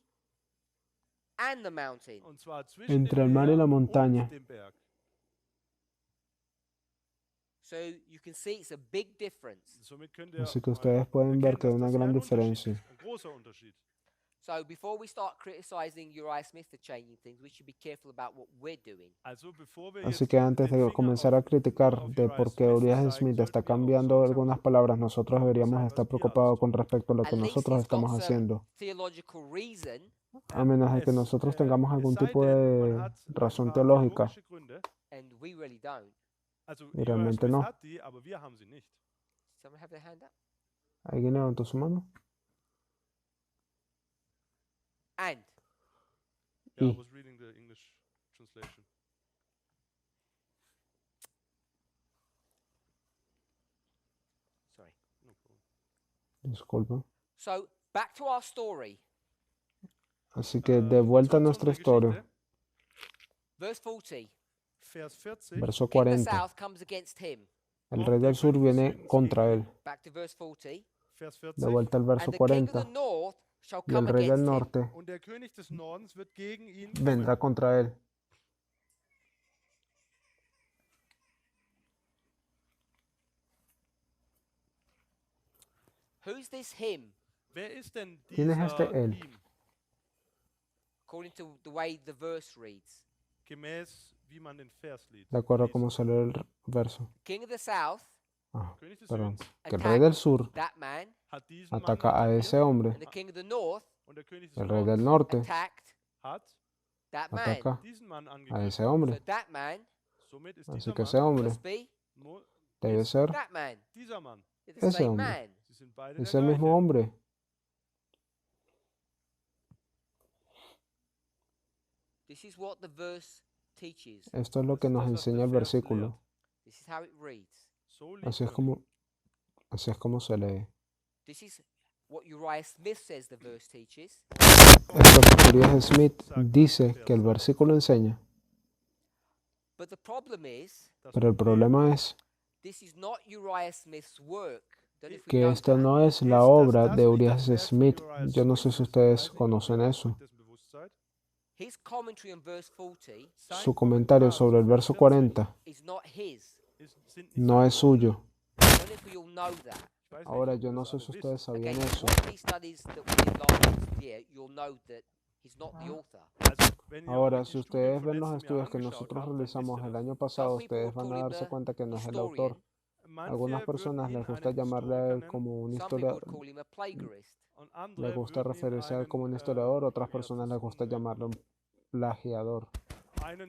and the mountain. Und zwar zwischen entre dem el mar y Meer la und montaña. dem Berg. So you can see it's a big difference. Somit könnt ihr Así que mal ustedes pueden ver erkennen, que hay dass una das hier gran ein Unterschied diferencia. ist, ein großer Unterschied. So before we start criticizing Uriah Smith for changing things, we should be careful about what we're doing. Also bevor wir Así jetzt que antes den de Finger comenzar a auf criticar de Uriah por qué Smith Uriah zeigen, Smith está sollten wir auch cambiando sorgsam algunas palabras, nosotros deberíamos sein, estar was wir preocupados alles con tun. respecto a lo At que least nosotros he's got estamos some haciendo. theological reason, A menos de que Es, nosotros tengamos algún es sei tipo denn, de man hat ein razón paar teológica. theologische Gründe. and we really don't. Also Y Uriah realmente Smith no. hat die, aber wir haben sie nicht. Someone have their hand up? ¿Alguien levantó su mano? And Yeah, I Y. was reading the English translation. sorry. No problem. Disculpa. So back to our story. Así que de vuelta a Zurück zu nuestra unserer historia. Geschichte. Verse 40. Vers 40. Verso King of the 40. south comes against him. El rey del sur viene contra él. Back to verse 40. Vers De 40. vuelta al verso And the king of the 40. north shall Y come el rey del against him. norte Und der König des Nordens wird gegen ihn vendrá kommen. contra él. Who's this him? Wer ist denn ¿Quién es dieser él? ihm? According to the way the verse reads. Gemäß wie man den Vers liest. De acuerdo a cómo sale el verso. King of the south Ah, König des perdón. Südens Que el rey del sur that man, hat diesen Mann ataca a ese attackiert hombre. and the king of the north und der König des El rey del Nordens norte attacked hat that man. ataca diesen Mann a angegriffen. ese So hombre. that man Somit ist Así dieser que ese Mann, hombre must be debe ser that man. dieser Mann. It's the Ese same hombre. man. Sie sind beide es der el mismo gleiche. hombre. This is what the verse teaches. Esto es lo que nos enseña el versículo. This is how it reads. So liest Así es er. como se lee. This is what Uriah Smith says the verse teaches. Esto que Uriah Smith dice que el versículo enseña, But the problem is, Das pero el Problem problema es, this is not Uriah Smith's work. Don't know if we que know esta that. no es la obra de Uriah Smith. Yo no sé si ustedes conocen eso. His commentary on verse 40 Su comentario sobre el verso 40 is not his. no es suyo. I don't know if we all know that. Ahora, yo no sé si ustedes sabían Again, eso. one of these studies that we did last year, you'll know that he's not the author. Ahora, si ustedes ven los estudios que nosotros realizamos el año pasado, ustedes van a darse cuenta que no es el autor. Algunas personas les gusta llamarle a él como un Some people historiador, would call him a plagiarist. les gusta referirse a él como un historiador, otras personas les gusta llamarle un plagiador.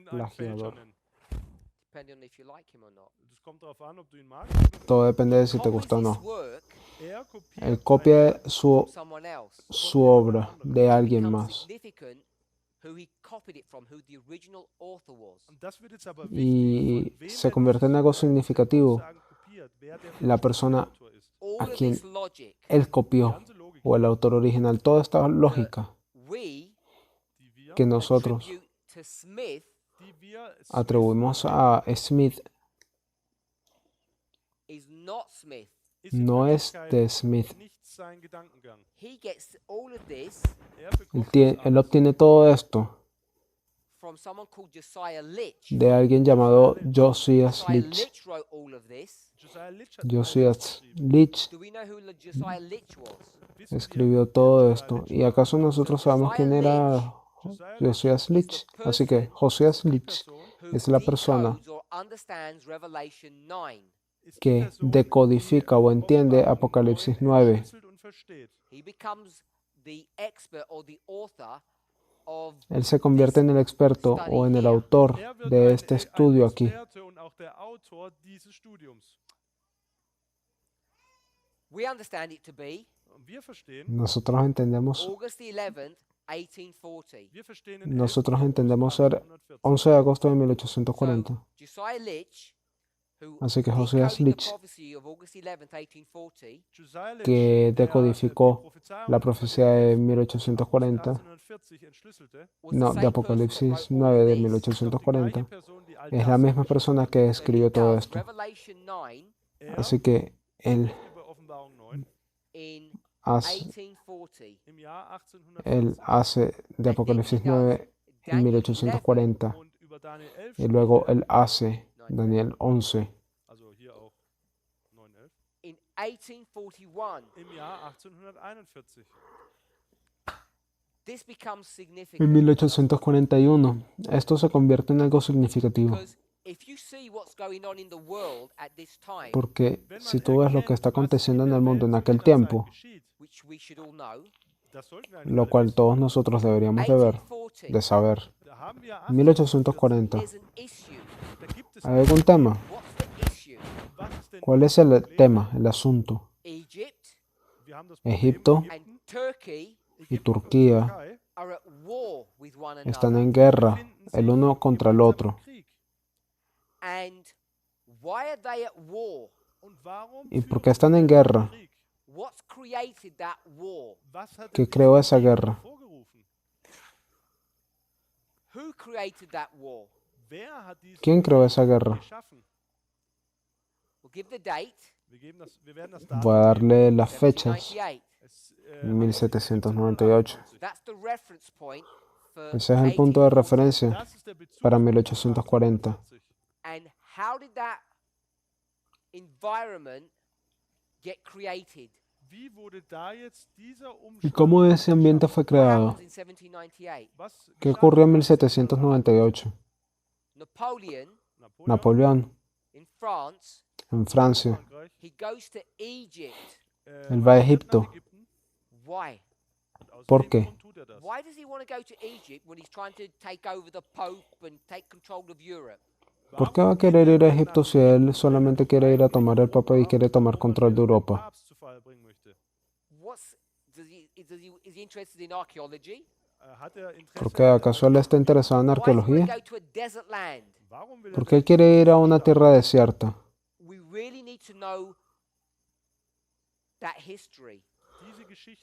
Plagiador. Depending on if you like him or not. Todo depende de si te gusta o Copies no. his work Él copia from su someone else. obra de alguien Becomes más. significant who he copied it from, who the original author was. Y se convierte en algo significativo la persona All a of quien this logic él copió o el autor original. Toda esta lógica we que nosotros attribute to Smith atribuimos a Smith is not Smith. no es de Smith. He gets all of this Él obtiene todo esto from someone called Josiah Litch. de alguien llamado Josias Josiah Litch. Litch wrote all of this. Josias Litch Do we know who Josiah Litch was? escribió todo esto. ¿Y acaso nosotros sabemos quién era Josias Litch? Así que Josias Litch Who es la persona decodes or understands Revelation 9. que decodifica o entiende Apocalipsis 9. He becomes the expert or the author of Él se convierte en el experto o en el autor de este estudio aquí. we understand it to be Nosotros entendemos, August the 11th, 1840. nosotros entendemos ser 11 de agosto de 1840. So, Josiah Litch, who Así que Josias decoded the Litch, prophecy of August 11th, 1840, que decodificó la profecía de 1840, was no, the de same person that Apocalipsis wrote all 9 de this. 1840, es la misma persona que And he escribió todo does esto. Revelation 9 Así que él in hace, 1840. él hace de Apocalipsis 9 en 1840 y luego él hace Daniel 11 In 1841, this becomes en significant 1841. Esto se convierte en algo significativo because if you see what's going on in the world at this time, porque si tú ves lo que está aconteciendo en el mundo en aquel tiempo, which we should all know, lo cual todos nosotros deberíamos de ver, 1840, de saber. 1840. there's an issue. ¿Hay algún tema? What's the issue? ¿Cuál es el tema, el asunto? Egypt Egipto and Turkey y Turquía are at war with one están another. en guerra el uno contra el otro. And why are they at war? ¿Y por qué están en guerra? What's created that war? ¿Qué creó esa guerra? Who created that war? ¿Quién creó esa guerra? We'll give the date. Voy a darle las fechas. 1798. 1798. That's the reference point for Ese es el punto de 1840. referencia para 1840. And how did that environment get created? ¿Y cómo ese ambiente fue What creado? happens in 1798? ¿Qué ocurrió en 1798? Napoleón, In France, en Francia, he goes to Egypt. él va a Egipto. Why? ¿Por qué? Why does he want to go to Egypt when he's trying to take over the Pope and take control of Europe? ¿Por qué va a querer ir a Egipto si él solamente quiere ir a tomar el Papa y quiere tomar control de Europa? Is he interested in archaeology? ¿Por qué acaso él está interesado en Why does he want arqueología? to go to a desert land? ¿Por qué él quiere ir a una tierra desierta? We really need to know that history.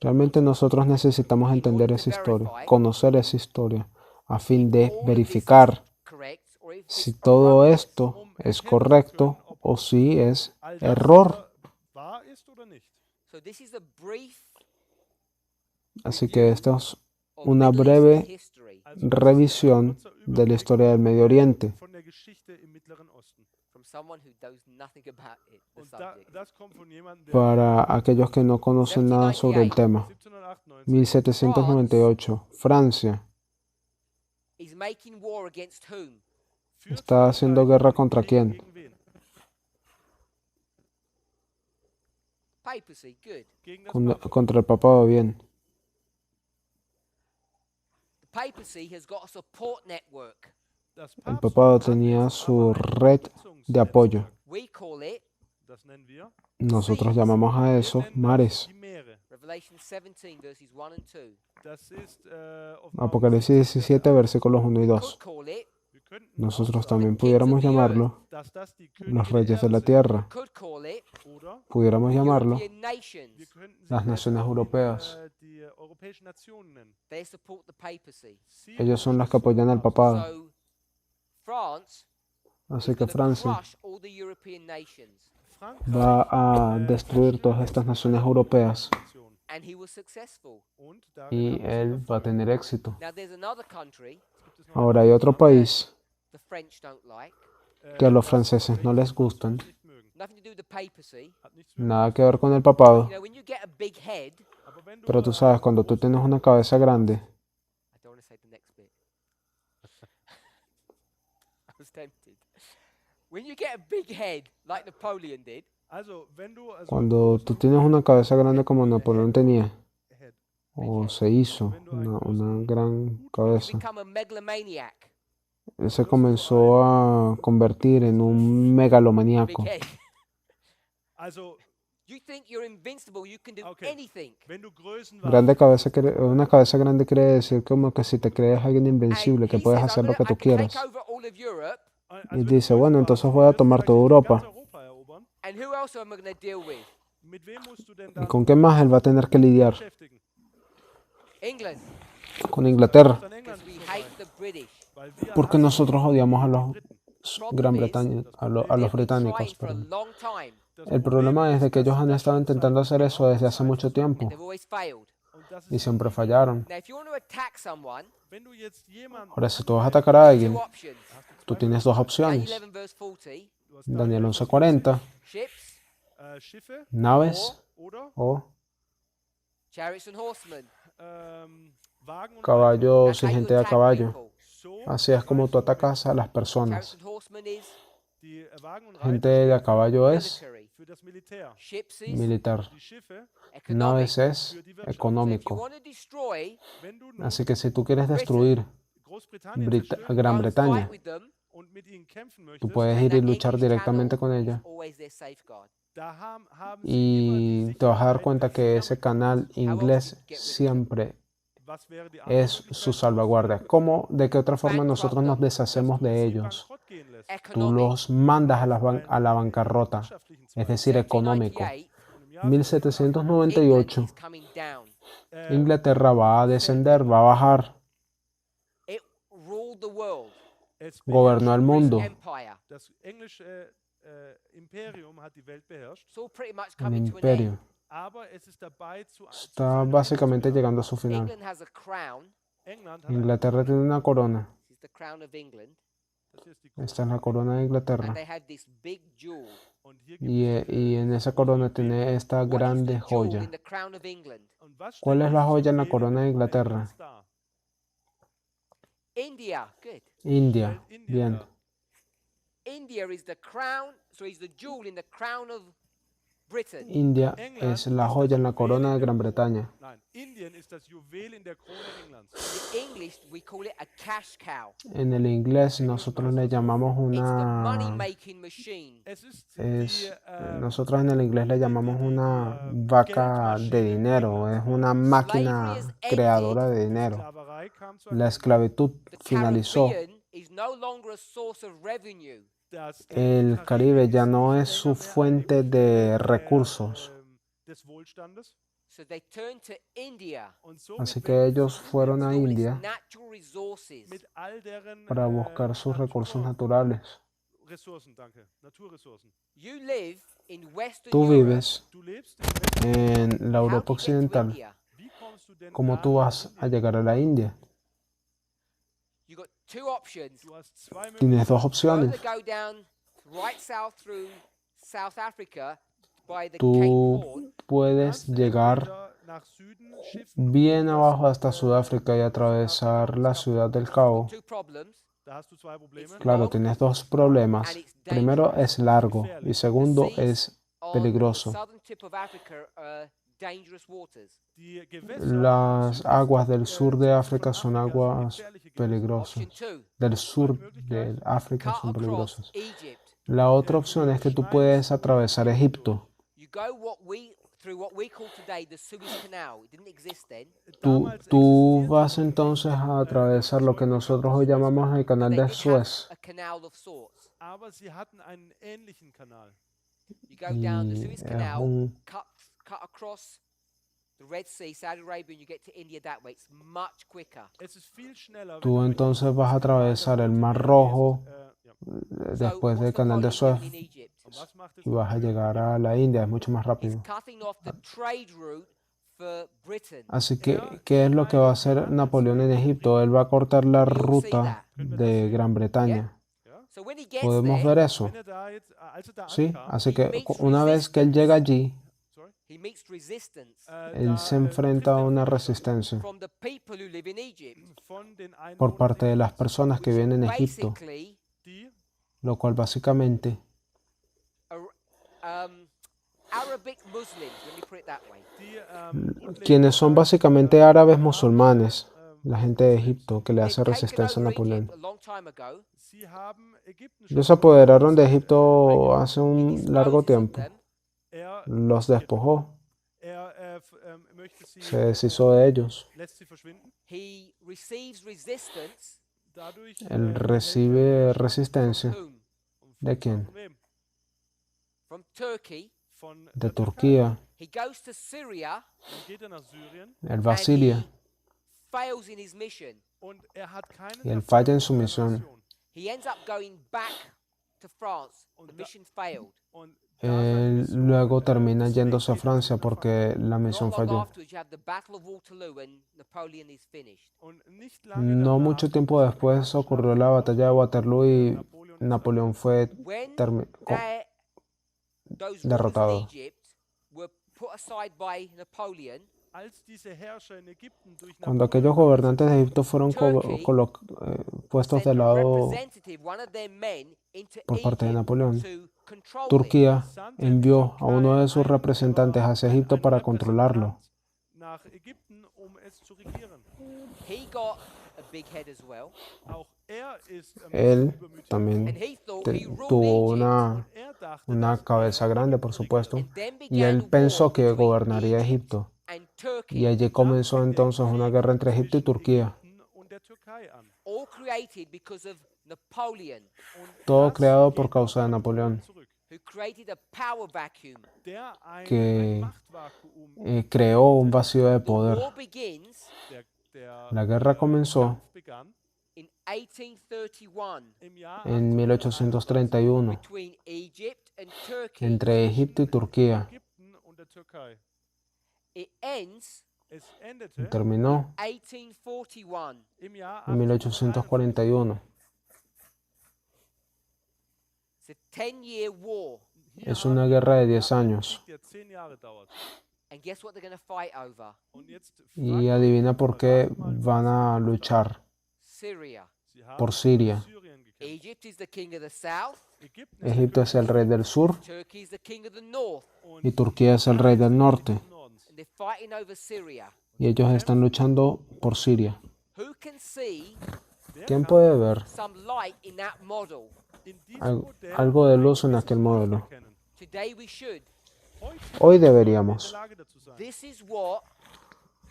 Realmente nosotros necesitamos entender esa historia, conocer esa historia, a fin de verificar Correct? Or if si todo esto es correcto o si es error. So this is a brief Así que esta es of una Middle Eastern breve history revisión de la historia del Medio Oriente. von der Geschichte im Mittleren Osten. from someone who knows nothing about it, the Und subject. das kommt von jemandem, der Para aquellos que no conocen nada sobre el tema. 1798 1798, Francia He's making war against whom? führt está haciendo guerra contra quién? gegen wen? Papacy, good. Gegen das Contra el papado, bien. The papacy has got a support network. Das El Papsttum papado hat tenía jetzt su aber ein red de Unterstützungsnetzwerk. apoyo. We call it Das nennen wir Nosotros llamamos a Wir eso nennen das mares. die Meere. Revelation 17 verses 1 and 2. Das ist Apocalipsis 17, versículos 1 y Could 2. call it, Wir könnten Nosotros auch también sagen, pudiéramos llamarlo dass das die los Könige reyes de la Erde tierra. could call it oder Pudiéramos llamarlo European nations. wir könnten sie las naciones auch europeas. die europäischen Nationen nennen. They support the papacy. Sie Ellos son las que unterstützen apoyan al den Papst. papado. So France Así is que going to Francia crush all the European nations. Frankreich va a destruir todas estas naciones europeas Nation. And he was successful. Und darin y haben sie él va a Erfolg. tener éxito. Now there's another country Gibt es noch Ahora hay otro país the French don't like. que a los das franceses no les Franzosen gustan, nicht mögen. Nothing to do with the papacy. Hat nichts mit nada que ver con el papado, You know, when you get a big head, aber wenn du pero tú sabes, cuando tú tienes una cabeza grande, I don't want to say the next bit. I was tempted. When you get a big head like Napoleon did, also wenn du cuando tú tienes una cabeza grande como Napoleón tenía, Head, o se hizo una gran you cabeza, become a megalomaniac. él se comenzó a convertir en un Big megalomaníaco. head. also You think you're invincible, you can do Okay. anything. wenn du Größen Grande cabeza, una cabeza grande quiere decir como que si te crees alguien invencible, que And he puedes says, hacer lo que I tú can take quieras. over all of Europe, Y dice, bueno, entonces voy a tomar toda Europa. and who else am I going to deal with? Mit wem musst du denn ¿Y dann con qué más él va a tener que lidiar? beschäftigen? England, Con Inglaterra. Dann England because we nicht hate dabei, the British. weil wir Porque hassen nosotros odiamos a los Briten. Gran Bretaña, a los They've been británicos, trying for a perdón. long time, Das El problema es de que ellos han estado intentando hacer eso desde hace mucho tiempo and they've always failed. Und das y ist, siempre fallaron. Now, if you want to attack someone, wenn du jetzt jemanden, Ahora, si tú vas a atacar a alguien, two options. tú tienes dos Daniel opciones. 11 verse 40, du hast Daniel Daniel 11:40, ships, Schiffe naves oder o chariots and horsemen. Wagen und caballos That's y how you gente de a attack caballo. people. So Así es como tú atacas a las Chariots personas. and horsemen is die Wagen und Gente Reiter de a caballo es military. für das Militär. Ships is militar. Die Schiffe economic. Naves es für die Wirtschaft. So if you económico. want to destroy, Wenn du nun Así que si tú quieres destruir Großbritannien a zerstören Gran go and Bretaña, fight with them, und mit ihnen kämpfen tú möchtest, puedes then ir y that luchar English directamente channel con ella. is always their safeguard. da haben sie Y immer die te vas a dar Sicherheit, cuenta dass que sie ese damit canal else inglés you get rid of them? siempre was wäre die es su Möglichkeit, salvaguardia. ¿Cómo, de qué otra forma nosotros nos deshacemos dass du de sie ellos? bankrott gehen lässt. Tú Economic. los mandas a la bancarrota, Wirtschaftlichen es Zweig. decir, económico. 1798, Und im Jahr 1798, England is coming down. Inglaterra va a descender, va a bajar, It ruled the world. es gobernó el mundo. Empire. Das englische Imperium hat die Welt beherrscht, It's all pretty much Un coming to an imperio. end. aber es ist dabei zu Está seinem básicamente Ende zu llegando a su final. England has a crown. England hat Inglaterra tiene una corona. This is the crown of England. das hier ist die Esta es la corona de Inglaterra. And they have this big jewel. und hier gibt Y en esa corona tiene esta What is the grande jewel joya. in the crown of England? und was ¿Cuál stellt es la dieses joya en la Juwel corona de Inglaterra? Englands dar? India. Good. India. Stellt Bien. dar. India is the crown, so is the jewel in the crown of Britain. India es la joya en la corona de Gran Bretaña. Nein, Indien ist das Juwel in der Krone Englands. In English, we call it a cash cow. En el inglés nosotros le llamamos It's the una... money-making machine. Es ist Nosotros en el inglés le llamamos una vaca de dinero, es una máquina creadora de dinero. Sklaverei kam zu La esclavitud The finalizó. Caribbean is no longer a source of revenue. das El Caribe ya no es su fuente de recursos. des Wohlstandes So they turned to India und somit Así que wenden ellos sie sich fueron a for its India natural resources. mit all deren para buscar sus recursos naturales. Ressourcen, danke, Naturressourcen. You live in Western Tú Europe. vives Du lebst in en la How Europa do you get to Occidental, India? Wie kommst du denn ¿cómo tú dahin vas in a Indien? llegar a la India? Du hast zwei Tienes dos Möglichkeiten. You either opciones. go down right south through South Africa by the Cape Tú Horn, puedes Kannst llegar entweder nach Süden schiffen bien und das, abajo hasta Sudáfrica y Südafrika atravesar und la Kap ciudad del Verde. Cabo. two problems. Da hast du zwei Probleme. Claro, long tienes dos and problemas. it's Primero dangerous. es largo y The segundo seas es on the peligroso. southern tip of Africa are dangerous waters. Die Gewässer im Las südlichen aguas del sur de Zipfel África von son Afrika sind aguas gefährliche Gewässer. peligrosas. Option two, Del sur de Möglichkeit, África cut son across peligrosas. Egypt. La otra opción es que tú puedes atravesar Egipto. You go through what we call today the Suez Canal. It didn't exist then. Tú vas entonces a atravesar lo que nosotros hoy llamamos el But canal they de did have Suez. a canal of sorts. Aber sie hatten einen ähnlichen Kanal. You go down the Y Suez es Canal, un, cut across the Red Sea, Saudi Arabia, and you get to India that way. It's much quicker. Es ist viel schneller, wenn tú du entonces Richtung vas a Suezkanal atravesar el weiter Mar gehst, Rojo ja. So después what's del canal de Napoleon Suez doing in Egypt? Und was macht es y vas a Napoleon? llegar a la India, es mucho más He's rápido. cutting off the trade route for Britain. Así que, ¿qué es lo que va a hacer Napoleón en Egipto? Él va a cortar la ruta de Gran Bretaña. Ja? So when he gets ¿Podemos there, ver eso? Wenn da jetzt, als da Sí, ankam, así que meets una vez que él llega allí, sorry, he meets resistance él se enfrenta a una resistencia from the people who live in Egypt, von den por Einwohnern parte de las personas que which viven en Egipto, basically die lo cual básicamente Arabic Muslims, let me put it that way. quienes son básicamente árabes musulmanes, la gente de Egipto que le They'd hace taken resistencia a over Napoleón. Egypt a long time ago. Sie haben Ägypten Ellos se schon apoderaron de eingenommen. Egipto hace He un largo disposes of tiempo, them. los despojó, Möchte sie, se deshizo de ellos. lässt sie verschwinden. He receives resistance Dadurch Él erhält recibe from resistencia. whom? ¿De quién? Von wem? From Turkey. Von De der Türkei. Turquía. He goes to Syria Dann geht nach Syrien Él va a Siria and he fails in his mission. und hat keinen y él Erfolg falla en auf su seiner misión. Mission. He ends up going back to France. The Und da- mission failed. Und Él luego termina yéndose a Francia porque la misión Not long falló. afterwards, you have the Battle of Waterloo and Napoleon is finished. Und nicht lange No danach mucho tiempo después ocurrió la batalla de Waterloo y Napoleón fue When those rulers derrotado. in Egypt were put aside by Napoleon, als diese Herrscher in Ägypten durch Cuando Napoleon aquellos gobernantes de Egipto fueron Turkey puestos sent de a lado representative, one of their men, into por parte de Egypt Napoleón, to control it. Turquía envió a uno de sus representantes hacia Egipto para controlarlo. nach Ägypten, es zu regieren. He got a big head as well, Auch ist Él übermütig. también and he thought he tuvo ruled Egypt, Dachte, una dass cabeza grande, por supuesto, and then y began él a pensó war que between gobernaría Egypt Egipto. and Turkey, Y allí comenzó entonces una guerra entre Egipto y Turquía, Ägypten und der Türkei an. all created because of Napoleon, todo Das creado geht por causa de auf Napoleón, zurück. who created a power vacuum. Der ein que Machtvakuum, creó un vacío de The poder. war begins La guerra comenzó Kampf begann in 1831 im Jahr en 1831 between Egypt and Turkey. entre Egipto y Turquía. Ägypten und der Türkei. It ends Es endete Terminó 1841. im Jahr en 1841. It's a 10-year war. Es una guerra de 10 años. der 10 Jahre dauert. And guess what they're going to fight over? Und jetzt Y adivina por qué van a luchar Syria. Sie haben por Siria. Syrien gekämpft. Egypt is the king of the south. Ägypten ist Egipto es el rey del sur Turkey is the king of the north. y Turquía es el rey del norte. des Nordens. And they're fighting over Syria. Y ellos están luchando por Siria. Who can see ¿Quién puede ver some light in that model? In diesem Modell algo de luz en aquel modelo? erkennen. Today we should. Heute Hoy in der deberíamos. Lage dazu sein. This is what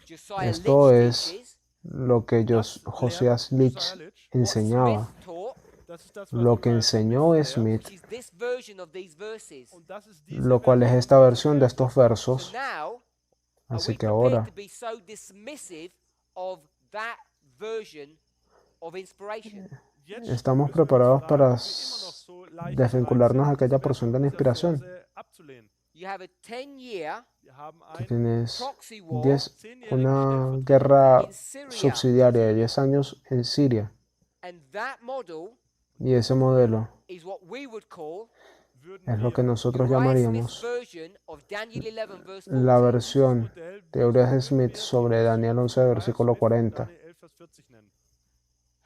Josiah Esto Litch es teaches, lo que Josías Litch what enseñaba, Smith taught, Das ist das, was lo que Josiah enseñó lehrt. Smith, which is this version of these verses. Und das ist diese lo cual es Version. esta versión de estos So versos. now, are Así we que prepared ahora to be so dismissive of that version of inspiration? Jetzt estamos müssen wir uns preparados fragen, para ob wir immer noch so leicht desvincularnos de bereit sind, aquella diese porción de la Verse inspiración. abzulehnen. You have a 10-year Tú tienes proxy war 10, una guerra in Syria. subsidiaria de 10 años en Siria. And that model Y ese modelo is what we would call es lo que nosotros Uriah Smith's llamaríamos version of Daniel 11 verse la 40. versión de Uriah Smith sobre Daniel 11, versículo 40.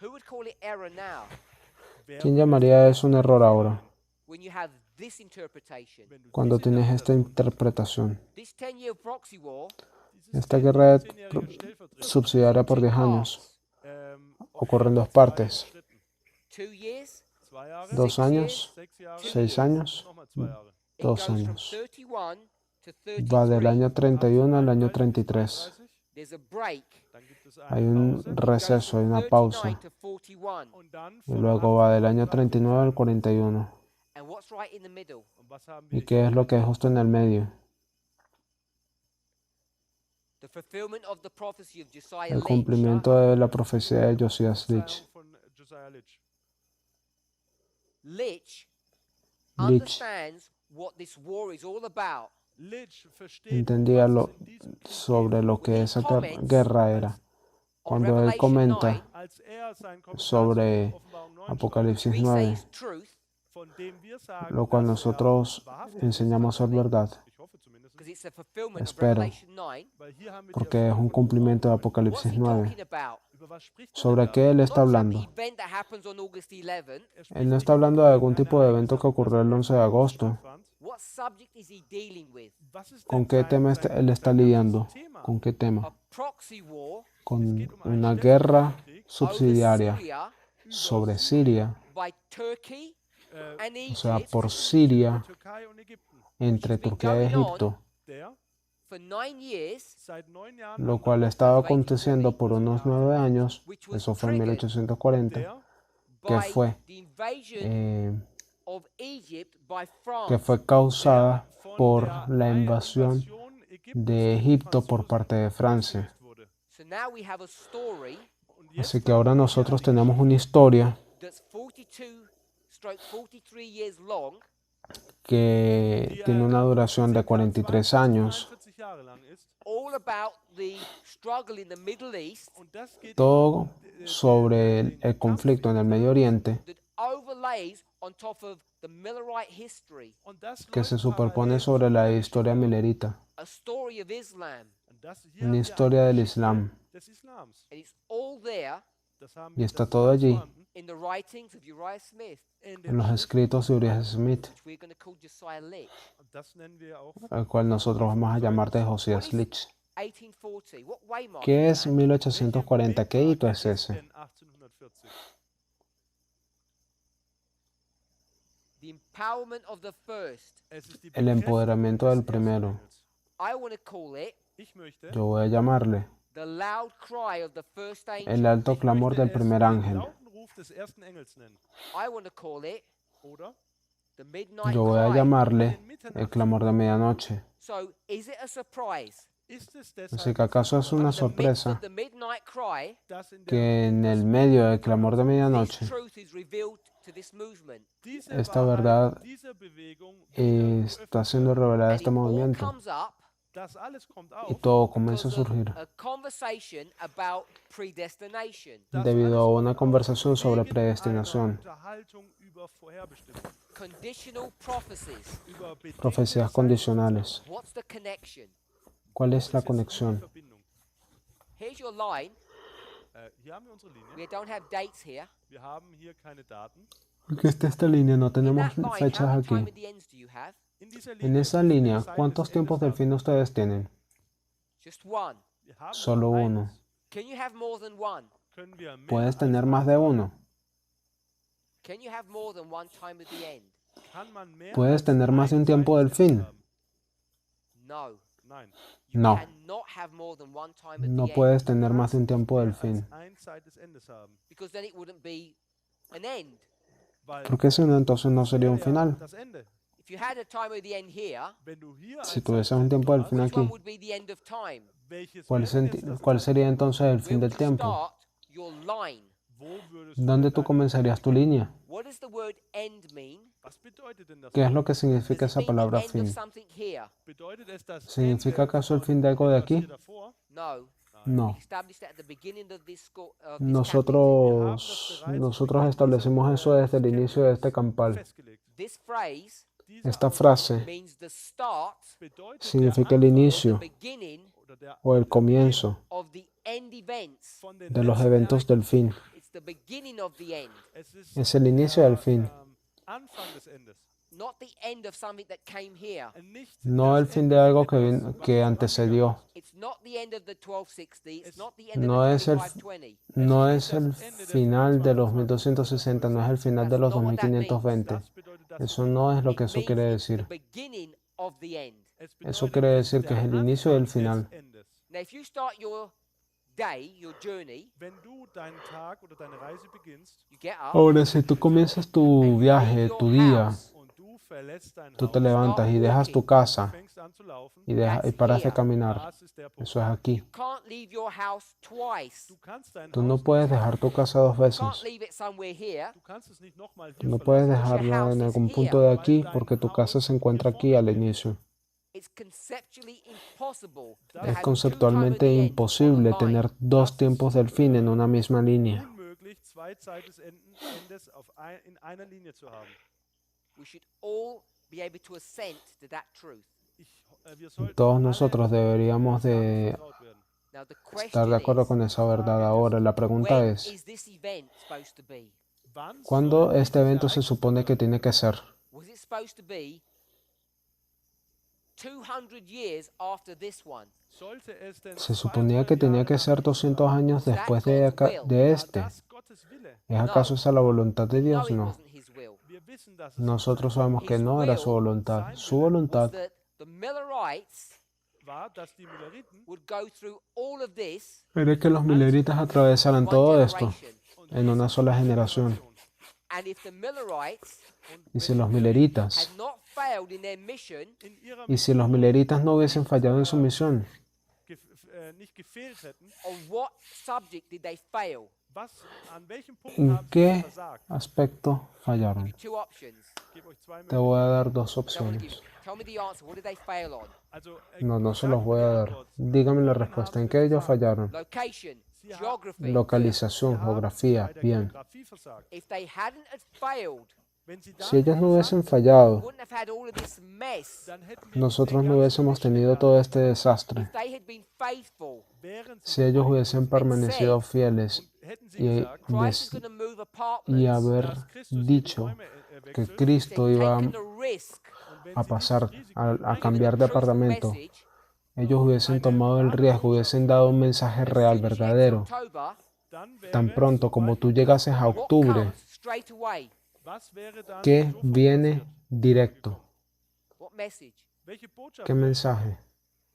Who would call it error now ¿Quién llamaría eso un error ahora? when you have this interpretation? Cuando tienes esta interpretación. This 10-year proxy war Esta guerra subsidiaria por 10 años ocurre en dos partes. 2 years, 2 años, 6 años, it 2 goes from años. 31 to Va del 33. año 31 al año 33. There's a break. Hay un receso, hay una 39 pausa. to 41. Y luego va del año 39 al 41. And what's right in the middle? ¿Y qué es lo que es justo en el medio? The fulfillment of the prophecy of Josiah El Lynch. cumplimiento de la profecía de Josias Litch. Lich Litch understands what this war is all about. entendía sobre lo que esa guerra era. On Cuando él Revelation comenta 9, sobre Apocalipsis we say 9, is truth lo cual nosotros enseñamos ser verdad, because it's a fulfillment of Espero. Revelation 9. porque es un cumplimiento de What's Apocalipsis he 9. talking about? ¿Sobre qué él está Not some hablando? event that happens on August 11. Él no está hablando de algún tipo de evento que ocurrió el 11 de agosto. What subject is he dealing with? ¿Con qué tema él está lidiando? ¿Con qué tema? A proxy war Con una guerra over subsidiaria Syria sobre Siria, by Turkey and o sea, Egypt por Siria, entre Turquía y Egipto, for 9 years, lo cual estaba aconteciendo por unos 9 años, eso fue en 1840, que by fue, the invasion of Egypt by que France. fue causada por la invasión de Egipto por parte de Francia. So now we have a story Así que ahora nosotros tenemos una historia that's 42/43 years long, que tiene una duración de 43 años, all about the struggle in the Middle East todo sobre el conflicto en el Medio Oriente, that overlays on top of the Millerite history, que se superpone sobre la historia milerita, a story of Islam, una historia del Islam, and it's all there y está todo allí in the writings of Uriah Smith, en los escritos de Uriah Smith, which we're going to call Josiah Litch. al cual nosotros vamos a llamar de Josias Litch. 1840. What waymark ¿Qué is es that? 1840? ¿Qué hito es ese? The empowerment of the first. El empoderamiento del primero. I want to call it Yo voy a llamarle the loud cry of the first el angel. alto clamor del primer ángel. I want to call it the midnight Yo voy a cry. llamarle el clamor de medianoche. So, is it a surprise? Así que acaso es una In the midst sorpresa of the midnight cry, que en el medio del clamor de this medianoche truth is revealed to this movement. esta verdad está siendo revelada a And este it all movimiento comes up y todo comienza a because of surgir a conversation about predestination. debido a una conversación sobre predestinación, Conditional prophecies. profecías condicionales. What's the connection? ¿Cuál es la conexión? Here's your line. We don't have dates here. Aquí está esta línea, no In tenemos that line, how fechas many time aquí. at the ends do you have? En esa línea, ¿cuántos tiempos del fin ustedes tienen? Just one. Solo uno. Can you have more than one? ¿Puedes tener más de uno? Can you have more than one time at the end? ¿Puedes tener más de un tiempo del fin? No. No, Cannot have more than one time at no the end, puedes tener más de un tiempo del fin. because then it wouldn't be an end. Porque si no, entonces no sería un final. If you had a time at the end here, Si tuvieses un tiempo del fin which one aquí, would be the end of time? ¿cuál sería entonces el fin Where del would you tiempo? start your line? ¿Dónde tú comenzarías tu línea? What does the word end mean? Was bedeutet denn das? ¿Qué es lo que Does significa it esa mean the palabra end of fin? something here? Bedeutet es das ¿Significa Ende acaso el von fin de algo de etwas aquí? hier davor? No. No. We established that at the beginning of this school, of this camping. Nosotros establecimos eso desde el inicio de este campal. Festgelegt. This phrase Diese Esta Aussage frase means the start bedeutet significa der el Anfang or the inicio beginning oder der o el der comienzo of the end events. Beginn von den de los letzten eventos del Ereignissen. fin. It's the beginning of the end, Es ist Es el inicio del der fin, Anfang des Endes. not the end of something that came here. Nicht no das el fin Ende de von algo etwas, que was antecedió. It's not the end of the 1260. It's not the end No of es the el, 2520. no es el final de los 1260, no es el final de los That's not what that means. 2520. Das bedeutet das Eso nicht. no es lo It que eso means quiere it's the decir. beginning of the end. Es Eso bedeutet, quiere es decir ist que es der el inicio del Anfang final. des Endes. Now, if you start your day, your journey, Wenn du deinen Tag oder deine Reise beginnst you get up, Ahora, si tú comienzas tu viaje, tu día, und du verlässt dein tú te Haus, levantas y dejas tu casa fängst an zu laufen, y paras de caminar, das ist der Punkt. eso es aquí. you can't leave your house twice. Du kannst dein Tú no Haus puedes nicht dejar tu casa dos You can't veces. leave it somewhere here. Du kannst es nicht nochmal Tú hier no puedes verlassen. dejarla en algún punto de aquí porque tu casa se encuentra aquí al inicio. It's conceptually impossible to Es have conceptualmente two time of the end imposible on a line. tener dos tiempos del fin en una misma línea. Unmöglich, zwei Endes in einer Linie zu haben. We should all be able to assent to that truth. Wir sollten Todos alle nosotros deberíamos de vertraut werden. Now the estar de question acuerdo is, con esa verdad ahora. La pregunta when es, is this event supposed to be? Wann ¿cuándo soll este evento se supone que tiene que ser? Was it supposed to be 200 years after this one? sollte es denn Se suponía que 200 tenía Jahre que nach ser diesem 200 años that después God's will? de War este. das Gottes Wille? ¿Es acaso esa la voluntad de No, Dios? it No. wasn't his will. Wir wissen, dass es Nosotros sabemos que no era su voluntad. Su Was voluntad that the Millerites war, dass die Milleriten would go through all of this era que los mileritas atravesaran one todo esto generation. en una sola generación. And if the Millerites Y si los mileritas, had not failed in their mission, in ihrer y si los mileritas no hubiesen fallado en su misión, nicht gefehlt hätten, on what subject did they fail? an welchem Punkt ¿en haben sie qué versagt? aspecto fallaron? Two options. Ich gebe euch zwei Te voy a Möglichkeiten. dar dos I don't wanna give- opciones. Tell me the answer. What did they fail on? Also, No se sagen los voy wir a die dar. Antwort. Dígame la Worin respuesta. haben ¿En sie qué ellos versagt? fallaron? Location, Sie haben geography. Localización, Sie haben geografía, bei der bien. Geografie versagt. If they hadn't had failed, Wenn sie Si ellos no hubiesen versagt fallado, wouldn't have had all of this mess. dann hätten wir nosotros den no ganzen hubiésemos Missstand tenido gehabt. todo este desastre. If they had been faithful, Während sie Si ellos hubiesen permanecido fieles hätten sie y, gesagt, Christ is des- going to move y apartments. haber dass Christus dicho die Räume que wechselt, Cristo They've iba taken a risk, und wenn a sie pasar, dieses Risiko a eingehen, cambiar de truthful apartamento, message, ellos hubiesen tomado el riesgo, hubiesen dado un mensaje real, as soon as you get to verdadero. October, dann wäre Tan es pronto como soweit tú gewesen. llegases a what octubre, comes straight away? Was wäre dann ¿qué sofort viene passiert? directo? What message? Welche Botschaft ¿Qué wäre mensaje?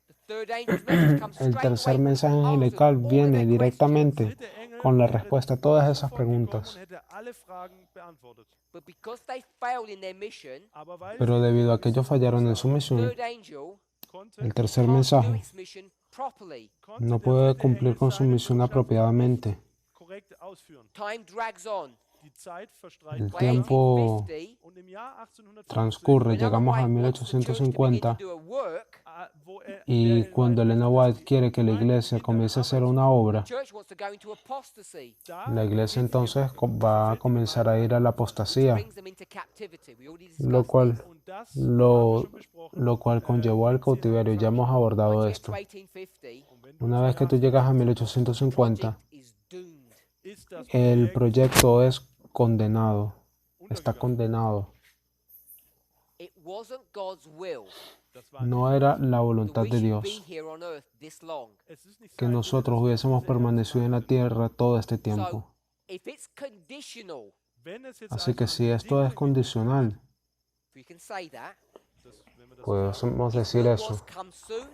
The third angel's message comes El straight tercer away. mensaje Answered angelical all of viene their directamente Dritte Engel con la wäre respuesta a todas esas sofort gekommen preguntas. und hätte alle Fragen beantwortet. questions. But because they failed in their mission, Aber weil Pero sie debido a que diese ellos fallaron en su misión, third angel konnte, el tercer can't do mensaje its mission properly. konnte no der puede dritte cumplir Engel con su seine misión Botschaft apropiadamente. nicht korrekt ausführen. Time drags on. Die Zeit verstreicht El By tiempo 1850, und im Jahr 1850, transcurre, when Ellen llegamos a White wants the church to begin to 1850 do a work, wo y cuando Elena White quiere que la Gemeinde iglesia beginnt, comience a eine hacer Arbeit zu una tun, obra, the church wants to go into apostasy, da la iglesia geht sie entonces in- va a fällt die comenzar a Gemeinde ir a la which apostasía, brings them into captivity. We already lo discussed cual, this. Und das lo, haben wir schon besprochen. lo cual conllevó al bringt sie in cautiverio. Ya hemos abordado Once you get esto. to 1850, Und wenn du Una ins vez que Jahr tú llegas a 1850 1850, project is doomed. ist das el Projekt proyecto es condenado, está untergegangen. condenado. It wasn't God's will Das war No nicht era Gottes la Wille. voluntad that we de should Dios be here on earth this long. Es ist nicht que sein Wille, nosotros dass wir hubiésemos diese Erde permanecido en la behandeln. tierra todo este So, tiempo. if it's conditional, Wenn es jetzt Así que also si esto es Bedingungen condicional, if we can say that, gibt, wenn wir das so sagen, podemos His decir will eso. was come soon,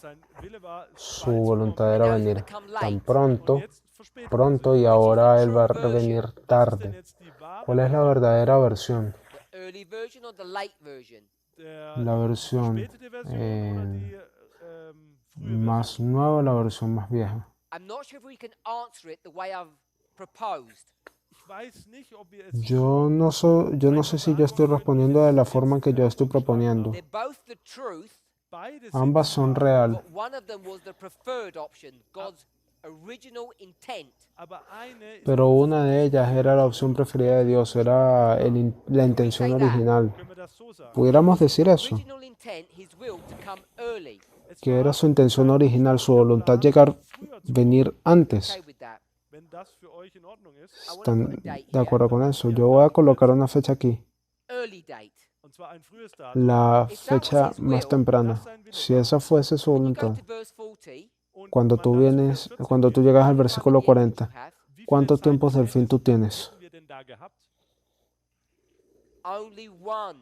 sein Wille war, Su bald zu voluntad kommen, era now it's venir gonna come tan late. pronto, und jetzt verspätet er pronto sich. y ahora Él va a true version? venir Was ist denn tarde. jetzt die wahre ¿Cuál es la Version? verdadera versión? The early version or the late version? La versión verspätete Version oder die frühe más nueva o la versión más vieja. I'm not sure if we can answer it the way I've proposed. Yo no sé si yo estoy respondiendo de la forma que yo estoy proponiendo. They're both the truth, Ambas son real, but one of them was the preferred option, God's original intent. pero una de ellas era la opción preferida de Dios, era la intención original. Pudiéramos decir eso, Original intent, his will to come early. que era su intención original, su voluntad venir antes. Okay with that. ¿Están de acuerdo con eso? Yo voy a colocar una fecha aquí, Early date. la fecha más temprana. Si esa fuese su When you go voluntad, to verse 40, cuando tú llegas al versículo 40, ¿cuántos tiempos del fin tú tienes? only one.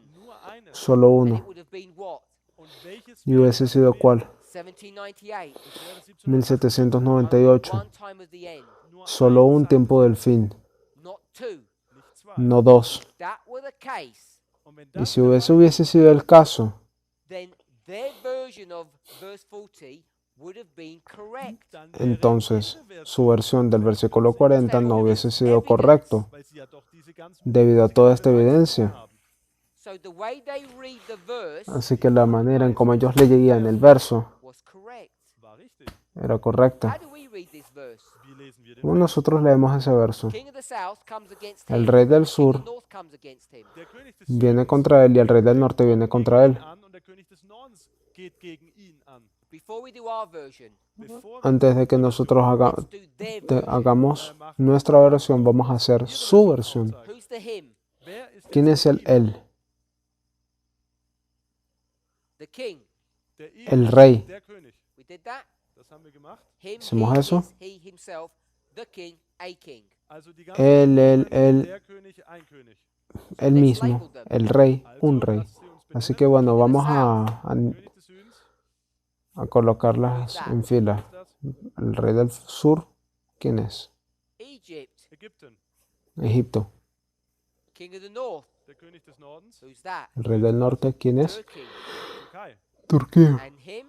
Solo And uno. it would have been what? ¿Y hubiese sido cuál? 1798. 1798. One time of the end, Solo un tiempo del fin, not two. no dos. If that were the case, Y si hubiese sido el caso, then their version of verse 40 would have been correct. entonces su versión del versículo 40 no hubiese sido correcto, debido a toda esta evidencia. So the way they read the verse Así que la manera en como ellos leían el verso was correct. era correcta. How do we read this verse? ¿Cómo nosotros leemos ese verso? King of the south comes against El him. rey del King of sur the north comes against him. viene contra él y el rey del norte viene contra él. Before we do our version, Antes de que nosotros let's do their version. hagamos nuestra versión, vamos a hacer su versión. Who's the him? ¿Quién es el él? The king. El rey. We did that? Him, ¿Hicimos he, eso? his, he, himself, the king, a king. Él mismo, el rey, un rey. Así que bueno, vamos a colocarlas en fila. El rey del sur, ¿quién es? Egypt. Egipto. King of the north. Who's that? El rey del norte, ¿quién es? Turkey. Turquía. And him?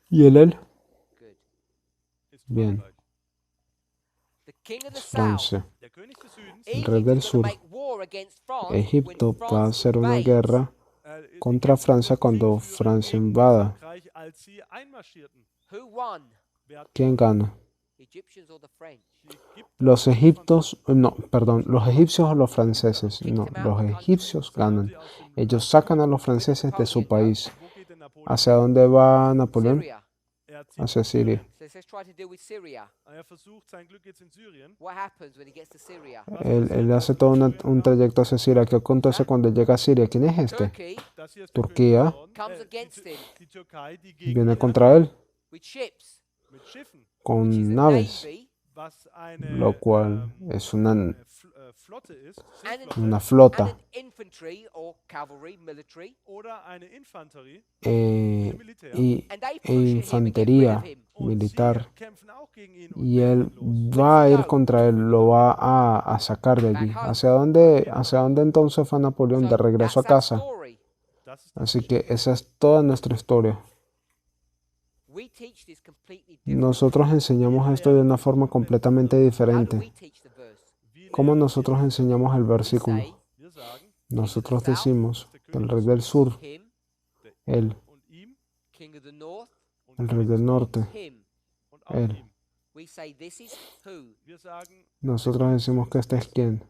¿Y el él? Good. Bien, The king of the south. Francia. Egypt rey del is sur. gonna make war against France Egipto when va a France hacer una invades. guerra contra Francia cuando Francia invada. Who won? ¿Quién gana? Egyptians or the French? Los egipcios o los franceses. No, los egipcios ganan. Ellos sacan a los franceses de su país. ¿Hacia dónde va Napoleón? Syria. Hacia Siria. So let's try to deal with Syria. What happens when he gets to Syria? Él hace todo un trayecto hacia Siria. ¿Qué acontece cuando llega a Siria? ¿Quién es este? Turkey Turquía comes against him viene contra él with ships. con Which is a naves, navy lo cual es una and an flota infantry or cavalry, military, y, and they e push at him and get rid infantería of him. militar. Y él va a ir contra él, lo va a sacar de allí. ¿Hacia dónde entonces fue Napoleón? De regreso a that's our casa. story. Así que esa es toda nuestra historia. We teach this completely different. Nosotros enseñamos esto de una forma completamente How do we diferente. teach the verse? ¿Cómo nosotros enseñamos el We versículo? say Nosotros decimos que el rey del sur, him, él, king of the north, el rey del norte, him. él. We say this is who. Nosotros decimos que este es quién.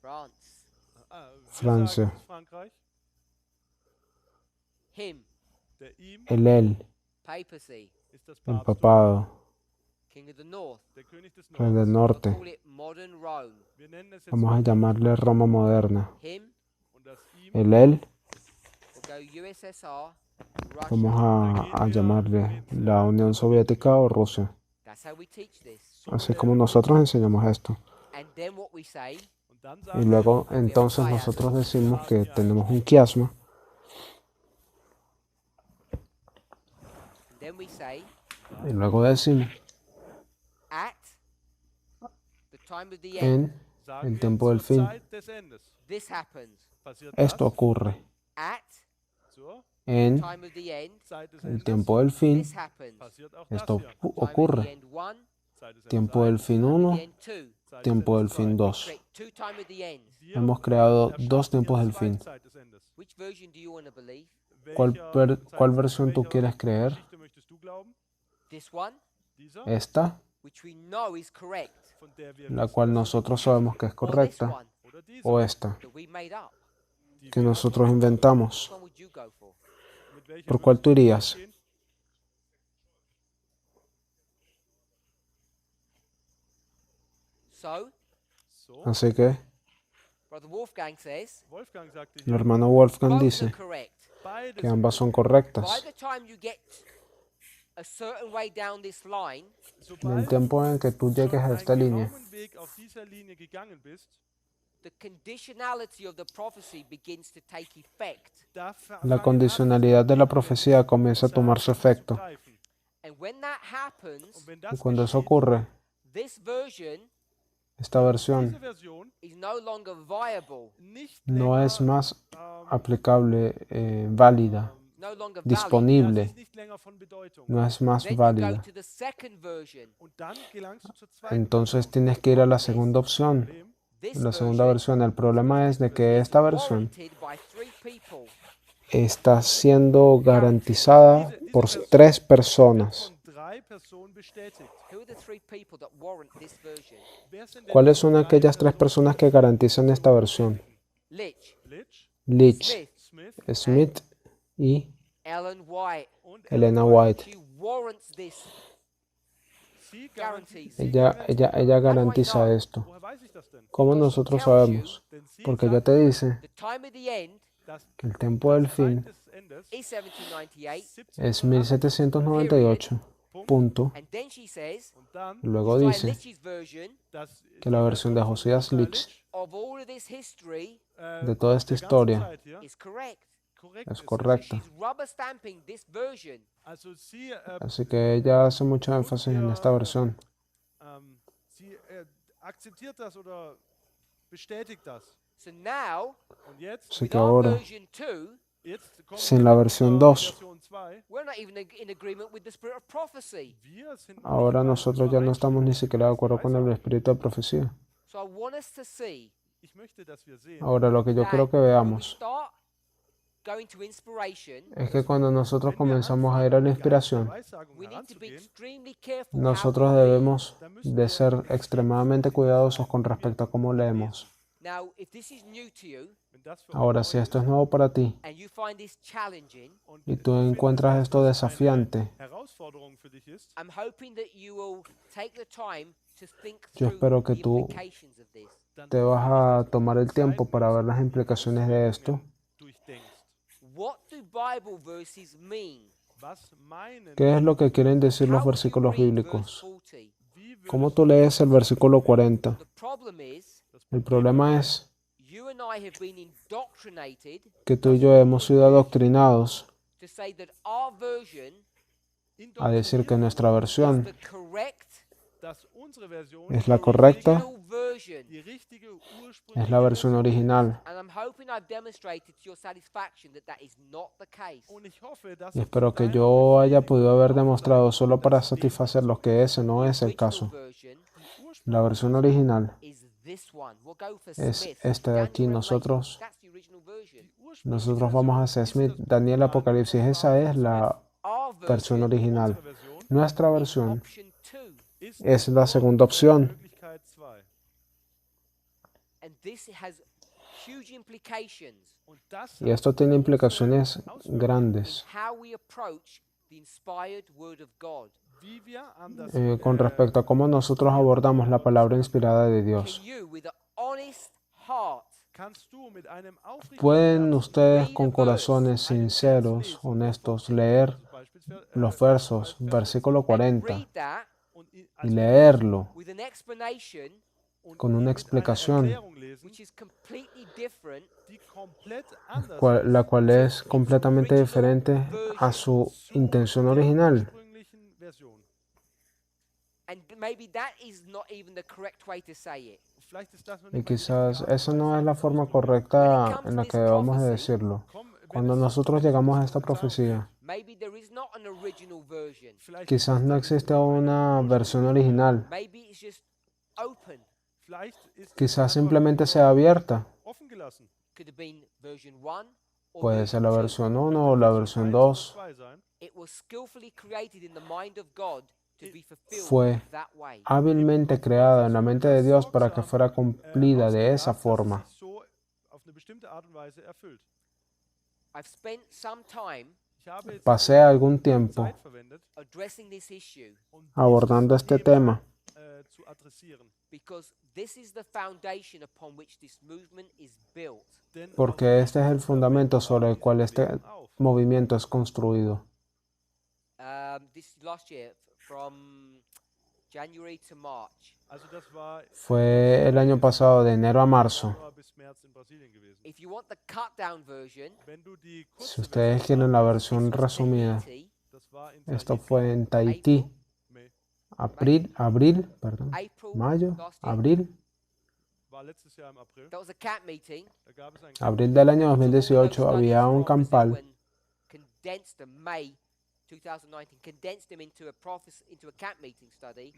France. Francia, Him. el él, Papacy. el papado, King of the north. rey del We'll norte. call it modern Rome. Vamos a llamarle Roma moderna. Him. El él, We'll go USSR. Russia. vamos a llamarle la Unión Soviética o Rusia. That's how we teach this. Así como nosotros enseñamos esto. And then what we say, Y luego entonces nosotros decimos que tenemos un quiasma. and then we say, Y luego decimos at the time of the end, en el tiempo del fin. this happens. Esto ocurre. At en time of the end, Zeit des el Endes, tiempo del fin. this happens. passiert auch das Esto hier. Time of the ocurre. end 1, Zeit des Tiempo del Endes fin time of 1, the end 2. Zeit des tiempo del Endes fin zwei. 2. Create 2 time of the ends. Wir Hemos creado erschaffen dos hier tiempos del zwei fin. Zeit des Endes. Which version do you want to believe? ¿Cuál, Welcher cuál Zeit- versión tú welcher quieres creer? Geschichte möchtest du glauben? This one, Dieser, ¿Esta, which we know is correct, von der wir la wissen, cual dass sie nosotros richtig sabemos que es or this correcta, one ist, oder diese, o esta, that we made up? die que wir nosotros erfunden inventamos? Which one would you go for? haben? Mit welcher ¿Por cuál würdest tú du irías? gehen? So, So, Así que Brother Wolfgang says, Wolfgang sagte el hier, hermano Wolfgang both are dice correct. beide que sind ambas son By correctas. the time you get a certain way down this line, En el sobald tiempo en que tú du schon llegues a einen esta línea, geraumen Weg auf dieser Linie gegangen bist, the conditionality of the prophecy begins to take effect. da la fangen an, condicionalidad de la profecía comienza a tomar su efecto. greifen. And when that happens, Und wenn Y das cuando eso geschieht, ocurre, this version esta versión diese Version is no longer viable, nicht no länger, es más ähm, aplicable, válida, no longer valid. ja, sie disponible, ist nicht länger von Bedeutung. no es más Then you go válida. to the second version. Und dann gelangst du zur zweiten Entonces Version. tienes que ir a la segunda opción, Problem, This la segunda version versión. El problema es de que is esta versión warranted by 3 people. está siendo garantizada por 3 wird personas. von 3 Personen bestätigt. Who are the 3 people that warrant this version? Wer sind denn ¿Cuáles diese son 3 aquellas 3 personas que garantizan esta versión? Litch, Litch, Litch, Smith, Smith Smith y Ellen White. und Elena White. She warrants this. Sie Guarantees. Ella garantiza esto. Woher weiß ich das denn? ¿Cómo Because she nosotros tells sabemos? Denn sie Porque ella sagt, te dice The time of the end dass que el tiempo del Zeit fin des Endes is 1798. es 1798, punto. And then she says, und dann, Luego Josiah dice Litch's version dass que la versión de Josías Josiah Litch of all of this history de toda esta der ganzen historia Zeit hier is correct. korrekt es ist. So correcta. she's rubber stamping this version. Also sie, Así que ella hace mucho énfasis en esta versión. sie akzeptiert das oder bestätigt das. So now, Und jetzt, Así with que our ahora, version 2, jetzt kommen sin wir la mit versión unserer 2, Version 2. we're not even in agreement with the spirit of prophecy. Wir sind noch ahora nicht mal nosotros ya no estamos ni siquiera de acuerdo con el espíritu de profecía. So I want us to see Ich möchte, dass wir sehen, Ahora lo que yo that quiero que when we veamos start going to inspiration, es que cuando nosotros wenn wir comenzamos a anfangen, ir a la mit inspiración, Weissagung we need to be heranzugehen, extremely careful nosotros how we read. debemos de ser extremadamente cuidadosos con respecto a cómo leemos. Now, if this is new to you wenn das für Ahora, euch si neu esto es ist nuevo para ti and you find this challenging, und y du tú findest, encuentras dass esto das desafiante, eine Herausforderung für dich ist, I'm hoping that you will take the time to think Yo through espero que the tú implications of this. dann te vas hoffe ich, a tomar el dass du tiempo Zeit para ver nimmst las und die implicaciones de esto. Auswirkungen durchdenkst. What do Bible verses mean? Was meinen ¿Qué es lo que quieren decir los How would you versículos read verse bíblicos? 40? wie ¿Cómo würdest tú lees el versículo 40? The problem is, El problema es you and I have been indoctrinated que tú y yo hemos sido adoctrinados to say that our version a decir que nuestra is versión the correct, dass unsere Version es la correcta, original version. die richtige es la versión original. And I'm hoping I've demonstrated to your satisfaction that that is not the case. Und ich hoffe, dass Y ich espero zu que deiner yo haya Befriedigung podido haber aufzeigen demostrado solo para dass dem, satisfacer lo que ese no The es el original caso. version die La versión original is this one. We'll go for es Smith. esta de Daniel aquí. Revelation. Nosotros That's the original version. Nosotros vamos hacia Smith, Daniel Apocalipsis. Esa es la Our versión version original. unsere Version Nuestra is versión option 2. es la segunda opción. Möglichkeit 2. And this has huge implications Und das Y esto tiene implicaciones in grandes how we approach the inspired word of God. wie wir an das con respecto a cómo nosotros abordamos la palabra inspirada de Dios. Can you, with an honest heart, kannst du mit einem aufrichtigen ¿Pueden Herzen ustedes con corazones sinceros, honestos, leer los versos, versículo and 40, read that und y als leerlo with an explanation und con una mit einer explicación, Erklärung lesen, which is completely different die komplett anders la ist cual es completamente diferente a su intención original? ursprünglichen Version? and maybe that is not even the correct way to say it. Vielleicht ist das noch Y nicht mal die quizás richtige Art und esa Weise, no es la das forma auszudrücken. correcta en la que debemos de decirlo. Cuando nosotros llegamos a esta profecía, maybe there is not an original version. Vielleicht quizás ist no da existe nicht una versión original, Maybe it's just open. Vielleicht ist es quizás einfach simplemente nur sea abierta. offen gelassen. Could have been version 1 or Puede ser la version 2. versión 1 o la versión 2. 2 sein. It was skillfully created in the mind of God to be fulfilled Fue that way. hábilmente creada en la mente de Dios para que fuera cumplida de esa forma. Dass es sich so auf eine bestimmte Art und Weise erfüllt. I've spent some time Ich habe jetzt Pasé algún tiempo Zeit verwendet, addressing this issue um abordando dieses este tema, zu adressieren. because this is the foundation upon which this movement is built. Denn porque este es el fundamento sobre el cual este auf. movimiento es construido. This last year, from January to March. Also das war Fue el año pasado, de enero a marzo. Januar bis März in Brasilien gewesen. If you want the cut down version, Wenn du die Si kurze ustedes Version quieren la haben versión this was resumida, Tahiti, das war in esto Tahiti, fue en Tahití, May. April mayo, last year. abril, War letztes Jahr im April. That was a camp meeting. Da gab es ein abril del año All those 2018 studies había un from Brazil campal and condensed them, May 2019, condensed them into a camp meeting study.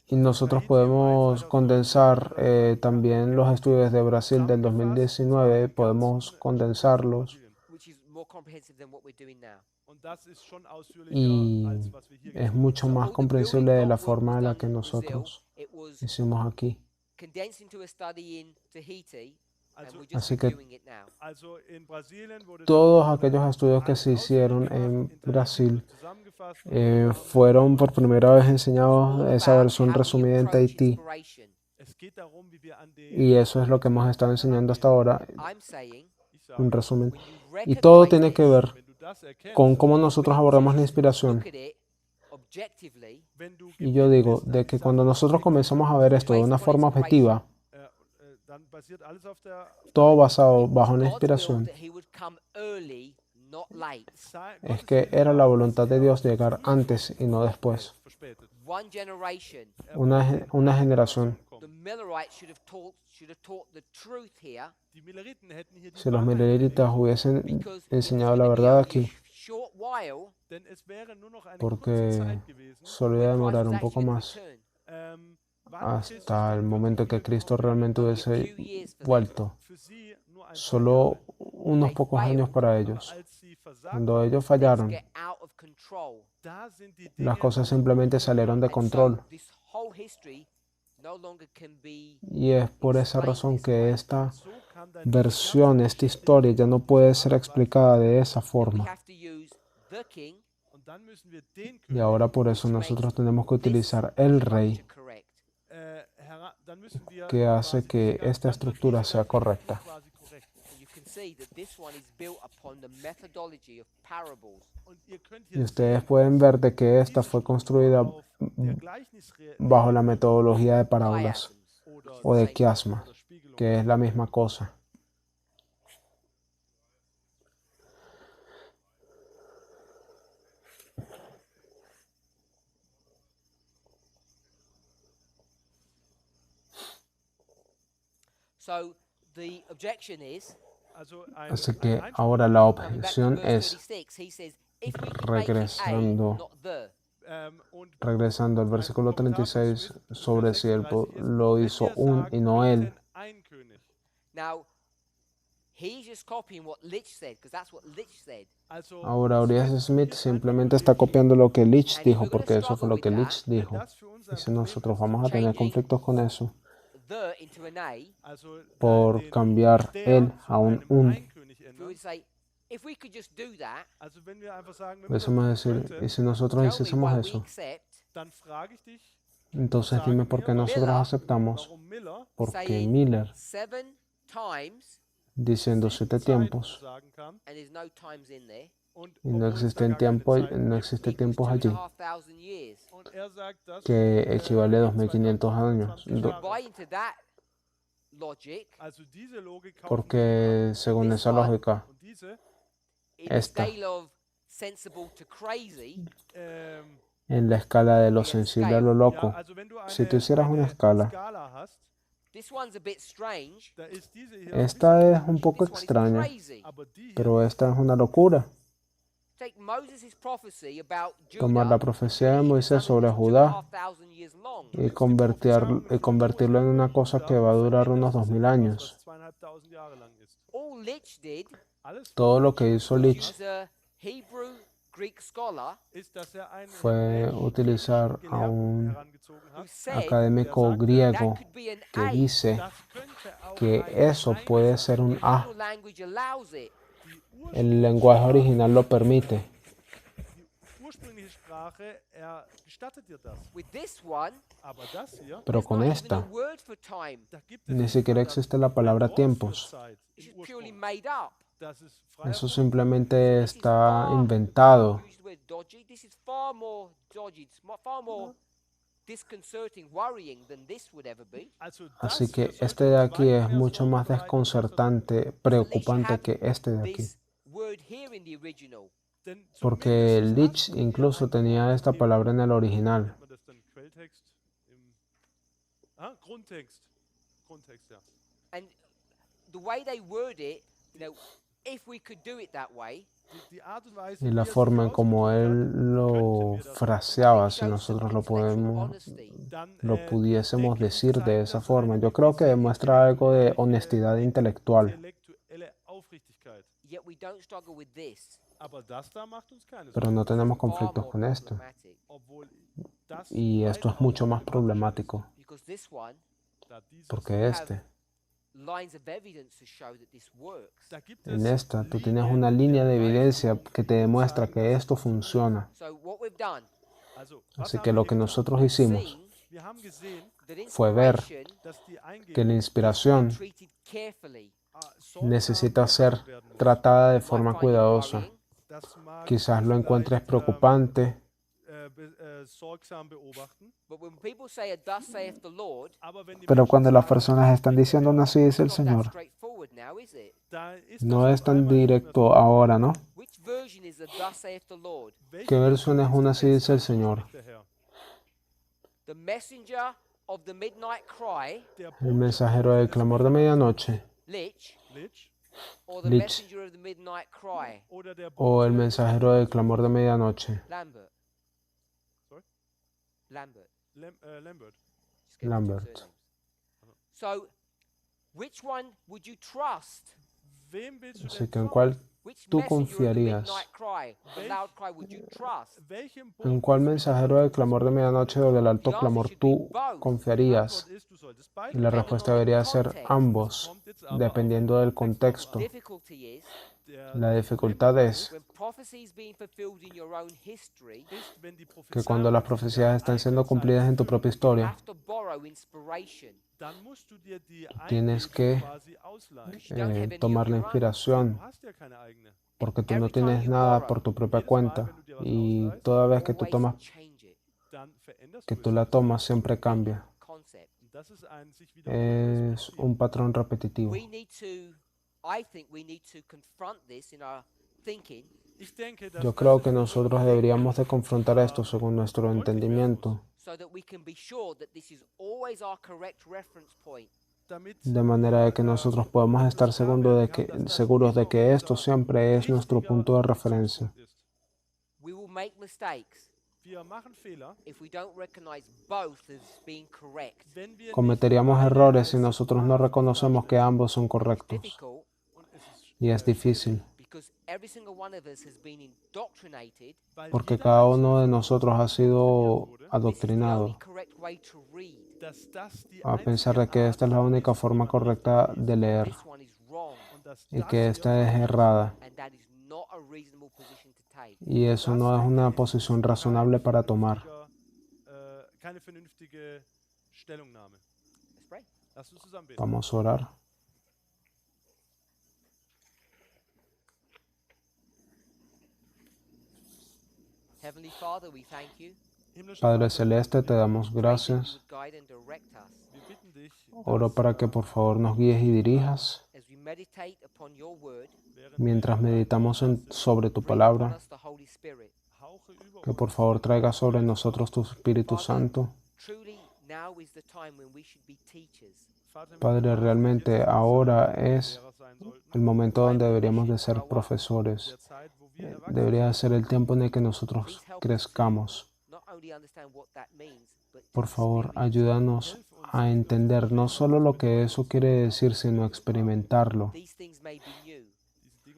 y nosotros podemos condensar también los estudios de Brasil del 2019, podemos condensarlos Which is more comprehensive than what we're doing now. Und das ist schon ausführlicher y als was wir hier es gesehen mucho So más all the comprensible de building la block work forma was en la done que in Brazil. nosotros It was hicimos aquí. condensed into a study in Tahiti, and Also- we're just Así que reviewing it now. Also in Brasilien wurde Todos das aquellos estudios que alles se hicieron ausführlich en gemacht, in Tahiti Brasil wurde zusammengefasst. fueron por primera vez All enseñados esa about versión how we resumida en approach Tahití, inspiration. Es geht darum, wie wir an die y eso es lo que hemos estado enseñando hasta ahora, I'm saying, ich sage, un resumen. when you Y todo recognize tiene que this, ver wenn du das erkennst, con cómo nosotros abordamos la inspiración. look at it objectively, wenn du Y yo digo, gewinnest, de ich que sage, cuando nosotros comenzamos a ver esto de una forma objetiva, dann basiert alles auf der todo basado bajo una God's will inspiración, that he would come early, not late. es que era la voluntad de Dios llegar antes y no después. verspätet. One generation, Una generación. the Millerites should have taught the truth here, Die Milleriten hätten hier die Si los Wahrheit mileritas hubiesen because it's enseñado gonna la be verdad only aquí, a short while denn es wäre nur noch eine kurze porque Zeit gewesen, solo iba a Christ demorar was un poco actually más returned. wann Christus hasta el dann momento que wirklich Cristo wiederkommen realmente würde. hubiese vuelto. Für sie nur ein Solo unos pocos años para ellos. als sie versagt Cuando ellos Things fallaron, get out of control. da sind die las Dinge cosas simplemente salieron de And control. so this whole history no longer can be Y es por esa razón que esta so kann dann versión, esta historia ya no puede ser explicada de esa we forma. have to use the king und dann müssen wir den Y König ahora por eso nosotros tenemos que utilizar el rey to correct. dann müssen wir que hace quasi que diese esta ganze estructura sea correcta. quasi korrekt. And you can see that this one is built upon the methodology of parables. Und ihr könnt Y hier ustedes pueden ver de que esta fue construida auf der Gleichnisrede bajo la metodología de parábolas Chiasms. oder o de Same. quiasma, oder Spiegelung. que es la misma cosa. So the objection is, Also ein, Así ein que Einspruch, ahora la coming back to objeción verse es, 36, he says, if we could make it a, regresando not the. und regresando al versículo 36, sobre si él lo hizo un y no él. ein König. Now, he's just copying what Lich said, because that's what Lich said. Also, Ahora Urias Smith simplemente está copiando lo que Lich dijo, porque eso fue lo que Lich dijo. das für uns Y ein si Problem nosotros ist, vamos a tener conflictos con eso, The into an A, also por den cambiar der él zu a un einem un, Ein-König we ändern. would say, if we could just do that, Also wenn wir einfach sagen, wenn wir das eso me tun decir, könnten, y si nosotros tell me hiciésemos why we eso, accept dann frage ich dich, entonces dime por qué nosotros aceptamos, warum Miller porque saying Miller, 7 times, diciendo 7 tiempos, sagen kann, and there's no times in there, und y no obwohl es da existen gar keine tiempos, Zeiten no gibt, existe equals tiempos allí, 2,500 years. und sagt, dass que equivale a 2500 años, 2025 Jahre. Buy into that logic, Also diese Logik kaufen porque según esa lógica, und diese in a Esta. scale of sensible to crazy, en la escala de lo sensible a lo ja, loco, also wenn du si tú hicieras una escala Skala hast, This one's a bit strange. Da ist diese hier Esta es un poco This one is extraña, crazy. aber die hier, pero esta es una locura. Take Moses' prophecy about Tomar la Judah profecía de Moisés sobre Judá 2,500 years long. y convertirlo en una cosa que va a durar unos 2000 años. was 2500 Jahre lang ist. All Litch did, Alles Todo lo que hizo Litch as a Hebrew Greek scholar, ist, dass einen fue utilizar a un herangezogen who hat. said académico that griego could be an que A. dice Das könnte auch que ein eso Ei puede sein. ser un The A. original language allows it. El lenguaje original lo permite. Die ursprüngliche Sprache gestattet dir das. With this one, Aber das hier, Pero there's con not even a esta word for time. da gibt ni es siquiera nicht mal existe la palabra ein Wort für tiempos. Zeit It's im just purely Ursprung. made up. Das ist frei Eso erfunden. simplemente This is está far- inventado. Use the word dodgy. This is far more dodgy. It's far more disconcerting, worrying than this would ever be. Also das Así que hier sollte este de uns aquí weit es mehr mucho Sorgen más bereiten, als das desconcertante, preocupante que este de aquí. This word here in the original. Denn Porque zumindest Litch hast du hier incluso ein tenía Wort esta im- palabra en el original. nennt man das dann Quelltext? Grundtext. Grundtext, ja. And the way they word it, if we could do it that way, Die Art und Weise, Y wie la er sich forma en como ausgedrückt él hat, lo könnten wir das fraseaba, it si shows nosotros some lo intellectual podemos, honesty. dann, lo pudiésemos denke ich, decir de zeigt esa das forma. eine Yo creo que gewisse demuestra algo de intellektuelle- honestidad intelectual. intellektuelle Aufrichtigkeit. Yet we don't struggle with this. Aber das da macht uns keine Pero Sorgen. no tenemos Far conflictos more con esto. problematic. Obwohl das Y esto weit es mucho auch más problemático, Because this one, Da dieses, porque este, lines of evidence to show that this works. da gibt en es esta, tú tienes Linien una der línea de Beweise, evidencia que te demuestra zeigen, que dass esto es funktioniert. funciona. So what we've done, Also, was Así haben que wir lo hier que getan? nosotros hicimos seen Wir haben gesehen, that fue ver inspiration dass die que la Eingebung inspiración treated carefully. sorgsam necesita ser behandelt werden muss. tratada de Might forma find it cuidadosa. worrying, Das mag Quizás lo encuentres vielleicht, preocupante, sorgsam beobachten, but when people say, "Thus saith the Lord," aber wenn die pero Menschen cuando las sagen, personas están diciendo así dice el it's not that Señor, straightforward now, is it? da ist no das es auf tan einmal nicht mehr directo so. ahora, ¿no? Which version is the "Thus saith the Lord"? Welche ¿Qué versión es Version una ist así denn dice el jetzt? Señor? Spricht der Herr. The messenger of the midnight cry, Der El Bote mensajero del des clamor de medianoche Lich, Lich or the Lich. messenger of the midnight cry, oder der o el Bote mensajero del clamor de medianoche, Lambert? Sorry? Lambert. Lambert. Just gave me two Lambert. surnames. So, which one would you trust? Wem willst du así denn que en trauen? cuál Which tú messenger of the confiarías? midnight cry, the loud cry, would you trust? Welchem ¿En Boten cuál des mensajero del clamor de medianoche o del alto clamor tú confiarías? Antwort ist, du solltest Y beide la trauen. respuesta debería ser ambos, Kommt jetzt aber dependiendo auf del den contexto. Difficulty is La dificultad es when prophecy is being fulfilled in your own history, ist, wenn die que cuando las profecías están siendo cumplidas en tu propia you historia, have to borrow inspiration. dann musst du dir die tienes Eingebung que quasi ausleihen. You don't have any tomar of la your own. Du inspiración, hast ja keine eigene. porque tú no tienes nada por tu propia cuenta. Y toda vez que tú Always tomas, change it. Dann veränderst que du tú es. la tomas, siempre cambia. Concept. Und das ist ein sich wiederholendes Es Prinzip. un patrón repetitivo. We need to, I think we need to confront this in our thinking. Ich denke, dass Yo das creo in que unserem nosotros Denken deberíamos de confrontar esto según nuestro entendimiento, So that we can be sure that this is always our correct reference point. damit de manera de que nosotros podamos estar seguros de que esto siempre es nuestro punto de referencia. We will make mistakes Wir machen Fehler, if we don't recognize both as being correct. wenn wir Cometeríamos nicht errores si als nosotros no wahr reconocemos que ambos son It's correctos. difficult und es ist Y es difícil, because every single one of us has been indoctrinated. weil porque jeder cada Einzelne uno de von uns nosotros ha sido This is the only adoctrinado correct way to read. dass das die a pensar de einzige que esta es la Art única ist, wie forma man correcta richtig de leer This one is wrong, und dass y das que hier esta es falsch ist. errada. and that is not a reasonable position to take. Y eso no es una posición razonable para tomar. Keine vernünftige Stellungnahme. Let's pray. Lass uns zusammen beten. Vamos a orar. Heavenly Father, we thank you. Himmlischer Padre Vater, Celeste, te damos Pray that you gracias. would guide and direct us wir bitten dich, Oro dass, para que por favor nos guíes y dirijas as we meditate upon your word. während mientras wir meditamos sobre tu Bring upon palabra, us the Holy Spirit. Hauche über que uns por favor traiga sobre nosotros tu Espíritu Santo. Truly, now is the time when we should be teachers. Padre, realmente ahora es el momento donde deberíamos de ser profesores. Debería ser el tiempo en el que nosotros crezcamos. Por favor, ayúdanos a entender no solo lo que eso quiere decir, sino experimentarlo.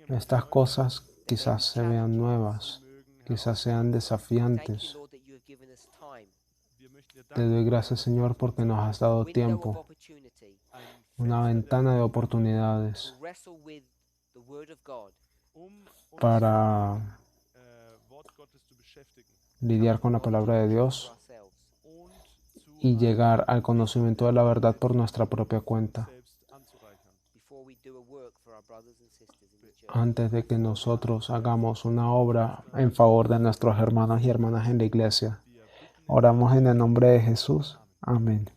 Estas cosas quizás se vean nuevas, quizás sean desafiantes. Te doy gracias, Señor, porque nos has dado tiempo, una ventana de oportunidades para lidiar con la palabra de Dios y llegar al conocimiento de la verdad por nuestra propia cuenta, antes de que nosotros hagamos una obra en favor de nuestros hermanos y hermanas en la iglesia. Oramos en el nombre de Jesús. Amén.